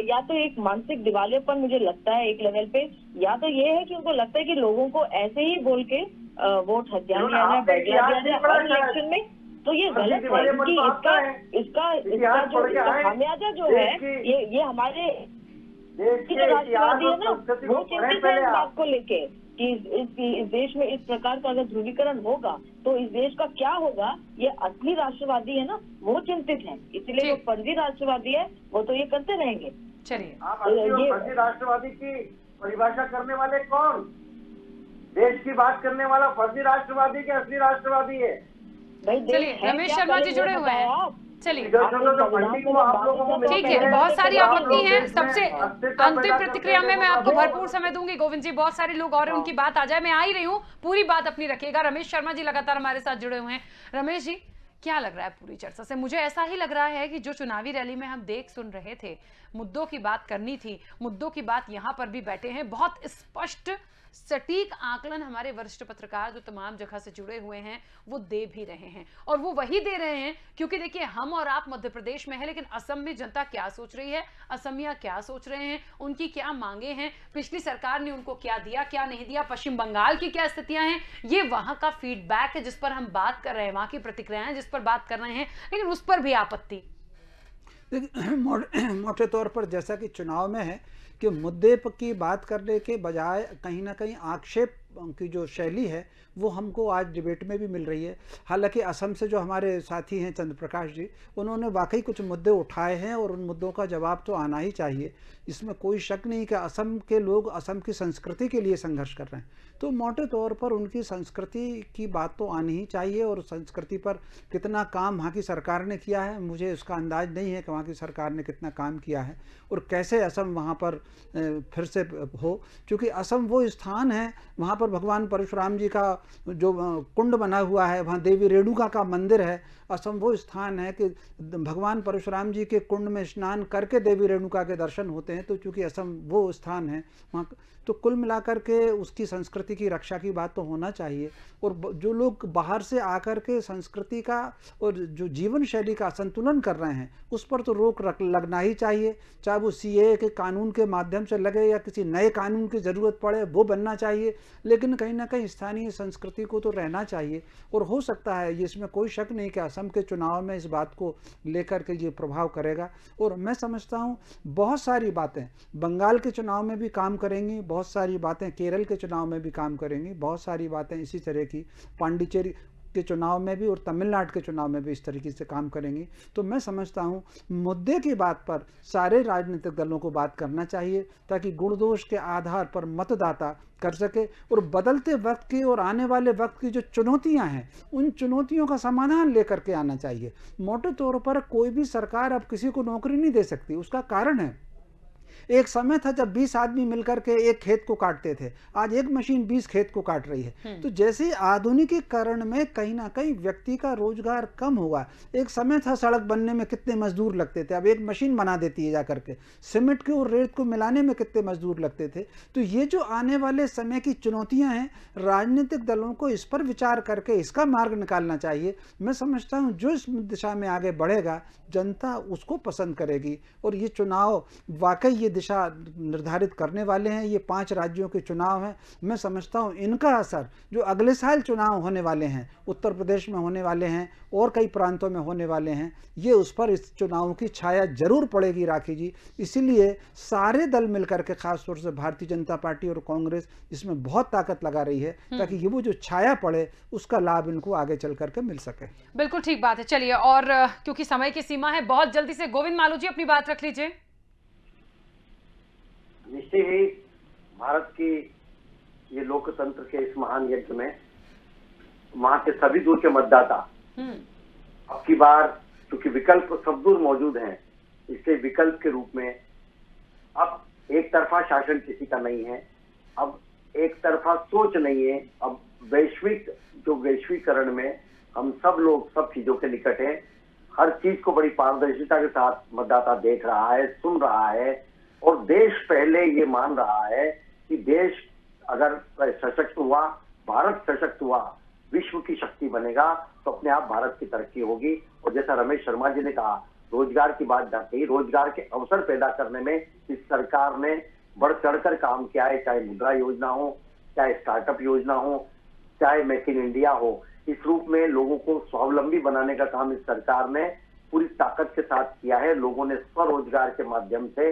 [SPEAKER 4] या तो एक मानसिक दिवालियापन मुझे लगता है एक लेवल पे, या तो ये है कि उनको लगता है कि लोगों को ऐसे ही बोल के वोट हथियार दिया जाए, बढ़िया दिया जाए हर इलेक्शन में। तो ये गलत है, क्योंकि इसका जो खामियाजा जो है ये हमारे जो राष्ट्रवादी है ना, वो चिंतित है इस बात को लेके कि इस देश में इस प्रकार का अगर ध्रुवीकरण होगा तो इस देश का क्या होगा। ये असली राष्ट्रवादी है ना, वो चिंतित है, इसलिए जो फर्जी राष्ट्रवादी है वो तो ये करते रहेंगे।
[SPEAKER 1] चलिए,
[SPEAKER 3] आप फर्जी राष्ट्रवादी की परिभाषा करने वाले कौन? देश की बात करने वाला फर्जी राष्ट्रवादी के असली राष्ट्रवादी है?
[SPEAKER 1] चलिए, रमेश शर्मा जी जुड़े हुए हैं। चलिए
[SPEAKER 4] ठीक
[SPEAKER 1] ठीक है, बहुत सारी आपत्ति है। सबसे अंतिम प्रतिक्रिया में मैं आपको भरपूर समय दूंगी गोविंद जी, बहुत सारे लोग और उनकी बात आ जाए, मैं आ ही रही हूँ, पूरी बात अपनी रखिएगा। रमेश शर्मा जी लगातार हमारे साथ जुड़े हुए हैं। रमेश जी, क्या लग रहा है पूरी चर्चा से? मुझे ऐसा ही लग रहा है कि जो चुनावी रैली में हम देख सुन रहे थे, मुद्दों की बात करनी थी, मुद्दों की बात यहाँ पर भी बैठे हैं, बहुत स्पष्ट सटीक आकलन हमारे वरिष्ठ पत्रकार जो तमाम जगह से जुड़े हुए हैं वो दे भी रहे हैं, और वो वही दे रहे हैं क्योंकि देखिए हम और आप मध्य प्रदेश में है, लेकिन असम में जनता क्या सोच रही है, असमिया क्या सोच रहे हैं, उनकी क्या मांगे हैं, पिछली सरकार ने उनको क्या दिया क्या नहीं दिया, पश्चिम बंगाल की क्या स्थितियां हैं, ये वहां का फीडबैक है जिस पर हम बात कर रहे हैं, वहां की प्रतिक्रियाएं जिस पर बात कर रहे हैं, लेकिन उस पर भी आपत्ति।
[SPEAKER 5] मोटे तौर पर जैसा कि चुनाव में है कि मुद्दे की बात करने के बजाय कहीं ना कहीं आक्षेप की जो शैली है वो हमको आज डिबेट में भी मिल रही है। हालांकि असम से जो हमारे साथी हैं चंद्र प्रकाश जी, उन्होंने वाकई कुछ मुद्दे उठाए हैं और उन मुद्दों का जवाब तो आना ही चाहिए, इसमें कोई शक नहीं कि असम के लोग असम की संस्कृति के लिए संघर्ष कर रहे हैं, तो मोटे तौर पर उनकी संस्कृति की बात तो आनी ही चाहिए। और संस्कृति पर कितना काम वहाँ की सरकार ने किया है मुझे उसका अंदाज नहीं है कि वहाँ की सरकार ने कितना काम किया है और कैसे असम वहाँ पर फिर से हो, क्योंकि असम वो स्थान है वहाँ पर भगवान परशुराम जी का जो कुंड बना हुआ है, वहाँ देवी रेणुका का मंदिर है। असम वो स्थान है कि भगवान परशुराम जी के कुंड में स्नान करके देवी रेणुका के दर्शन होते हैं, तो चूँकि असम वो स्थान है वहाँ, तो कुल मिलाकर के उसकी संस्कृति की रक्षा की बात तो होना चाहिए। और जो लोग बाहर से आकर के संस्कृति का और जो जीवन शैली का संतुलन कर रहे हैं उस पर तो रोक लगना ही चाहिए, चाहे वो सीएए के कानून के माध्यम से लगे या किसी नए कानून की ज़रूरत पड़े वो बनना चाहिए, लेकिन कहीं ना कहीं स्थानीय संस्कृति को तो रहना चाहिए। और हो सकता है ये, इसमें कोई शक नहीं कि असम के चुनाव में इस बात को लेकर के ये प्रभाव करेगा। और मैं समझता हूँ बहुत सारी बातें बंगाल के चुनाव में भी काम करेंगी, बहुत सारी बातें केरल के चुनाव में भी काम करेंगी, बहुत सारी बातें इसी तरह की पांडिचेरी के चुनाव में भी और तमिलनाडु के चुनाव में भी इस तरीके से काम करेंगी। तो मैं समझता हूँ मुद्दे की बात पर सारे राजनीतिक दलों को बात करना चाहिए ताकि गुण दोष के आधार पर मतदाता कर सके और बदलते वक्त की और आने वाले वक्त की जो चुनौतियां हैं उन चुनौतियों का समाधान लेकर के आना चाहिए। मोटे तौर पर कोई भी सरकार अब किसी को नौकरी नहीं दे सकती, उसका कारण है एक समय था जब 20 आदमी मिलकर के एक खेत को काटते थे, आज एक मशीन 20 खेत को काट रही है। तो जैसे आधुनिकीकरण में कहीं ना कहीं व्यक्ति का रोजगार कम हुआ। एक समय था सड़क बनने में कितने मजदूर लगते थे, अब एक मशीन बना देती है जाकर के। सीमेंट के और रेत को मिलाने में कितने मजदूर लगते थे। तो ये जो आने वाले समय की चुनौतियां हैं, राजनीतिक दलों को इस पर विचार करके इसका मार्ग निकालना चाहिए। मैं समझता हूँ जो इस दिशा में आगे बढ़ेगा जनता उसको पसंद करेगी और ये चुनाव वाकई ये दिशा निर्धारित करने वाले हैं। ये 5 राज्यों के चुनाव हैं। मैं समझता हूँ इनका असर जो अगले साल चुनाव होने वाले हैं, उत्तर प्रदेश में होने वाले हैं और कई प्रांतों में होने वाले हैं, ये उस पर इस चुनाव की छाया जरूर पड़ेगी राखी जी। इसीलिए सारे दल मिलकर के, खासतौर से भारतीय जनता पार्टी और कांग्रेस इसमें बहुत ताकत लगा रही है ताकि ये वो जो छाया पड़े उसका लाभ इनको आगे चल करके मिल सके। बिल्कुल ठीक बात है। चलिए, और क्योंकि समय की सीमा है, बहुत जल्दी से गोविंद मालू जी अपनी बात रख लीजिए।
[SPEAKER 3] निश्चय ही भारत की ये लोकतंत्र के इस महान यज्ञ में वहां के सभी दूर के मतदाता अब की बार, क्योंकि विकल्प सब दूर मौजूद हैं, इसलिए विकल्प के रूप में अब एक तरफा शासन किसी का नहीं है, अब एक तरफा सोच नहीं है। अब वैश्वीकरण में हम सब लोग सब चीजों के निकट हैं। हर चीज को बड़ी पारदर्शिता के साथ मतदाता देख रहा है, सुन रहा है और देश पहले ये मान रहा है कि देश अगर सशक्त हुआ, भारत सशक्त हुआ, विश्व की शक्ति बनेगा तो अपने आप भारत की तरक्की होगी। और जैसा रमेश शर्मा जी ने कहा, रोजगार की बात कही, रोजगार के अवसर पैदा करने में इस सरकार ने बढ़ चढ़कर काम किया है, चाहे मुद्रा योजना हो, चाहे स्टार्टअप योजना हो, चाहे मेक इन इंडिया हो। इस रूप में लोगों को स्वावलंबी बनाने का काम इस सरकार ने पूरी ताकत के साथ किया है। लोगों ने स्वरोजगार के माध्यम से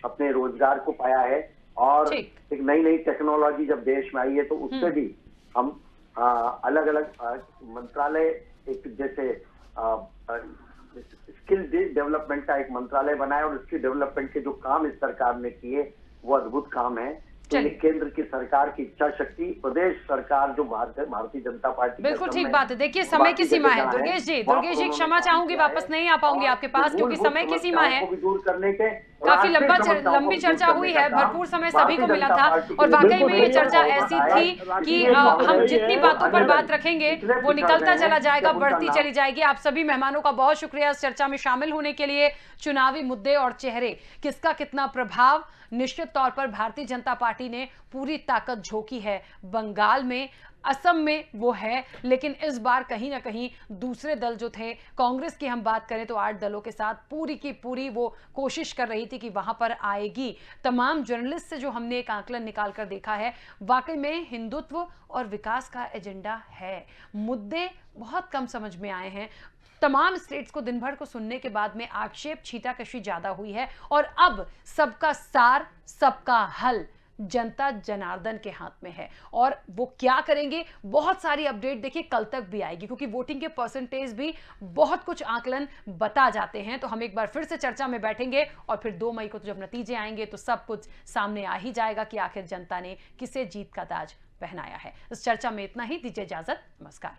[SPEAKER 3] अपने रोजगार को पाया है और एक नई नई टेक्नोलॉजी जब देश में आई है तो उससे भी हम अलग अलग मंत्रालय, एक जैसे स्किल डेवलपमेंट का एक मंत्रालय बनाया और स्किल डेवलपमेंट के जो काम इस सरकार ने किए वो अद्भुत काम है। यानी केंद्र की सरकार की इच्छा शक्ति, प्रदेश सरकार जो भारतीय जनता पार्टी,
[SPEAKER 1] बिल्कुल ठीक बात है। देखिए समय की सीमा है दुर्गेश जी क्षमा चाहूंगी, वापस नहीं आ पाऊंगी आपके पास क्योंकि समय की सीमा है।
[SPEAKER 3] दूर करने के
[SPEAKER 1] काफी लंबी चर्चा हुई है, भरपूर समय सभी को मिला था और वाकई में ये चर्चा ऐसी थी कि हम जितनी बातों पर बात रखेंगे वो निकलता चला जाएगा, बढ़ती चली जाएगी। आप सभी मेहमानों का बहुत शुक्रिया इस चर्चा में शामिल होने के लिए। चुनावी मुद्दे और चेहरे, किसका कितना प्रभाव, निश्चित तौर पर भारतीय जनता पार्टी ने पूरी ताकत झोंकी है बंगाल में, असम में वो है, लेकिन इस बार कहीं ना कहीं दूसरे दल जो थे, कांग्रेस की हम बात करें तो 8 दलों के साथ पूरी की पूरी वो कोशिश कर रही थी कि वहां पर आएगी। तमाम जर्नलिस्ट से जो हमने एक आंकलन निकाल कर देखा है, वाकई में हिंदुत्व और विकास का एजेंडा है। मुद्दे बहुत कम समझ में आए हैं। तमाम स्टेट्स को दिन भर को सुनने के बाद में आक्षेप छींटाकशी ज्यादा हुई है और अब सबका सार, सबका हल जनता जनार्दन के हाथ में है और वो क्या करेंगे, बहुत सारी अपडेट देखिए कल तक भी आएगी क्योंकि वोटिंग के परसेंटेज भी बहुत कुछ आकलन बता जाते हैं। तो हम एक बार फिर से चर्चा में बैठेंगे और फिर 2 मई को तो जब नतीजे आएंगे तो सब कुछ सामने आ ही जाएगा कि आखिर जनता ने किसे जीत का ताज पहनाया है। इस चर्चा में इतना ही, दीजिए इजाजत, नमस्कार।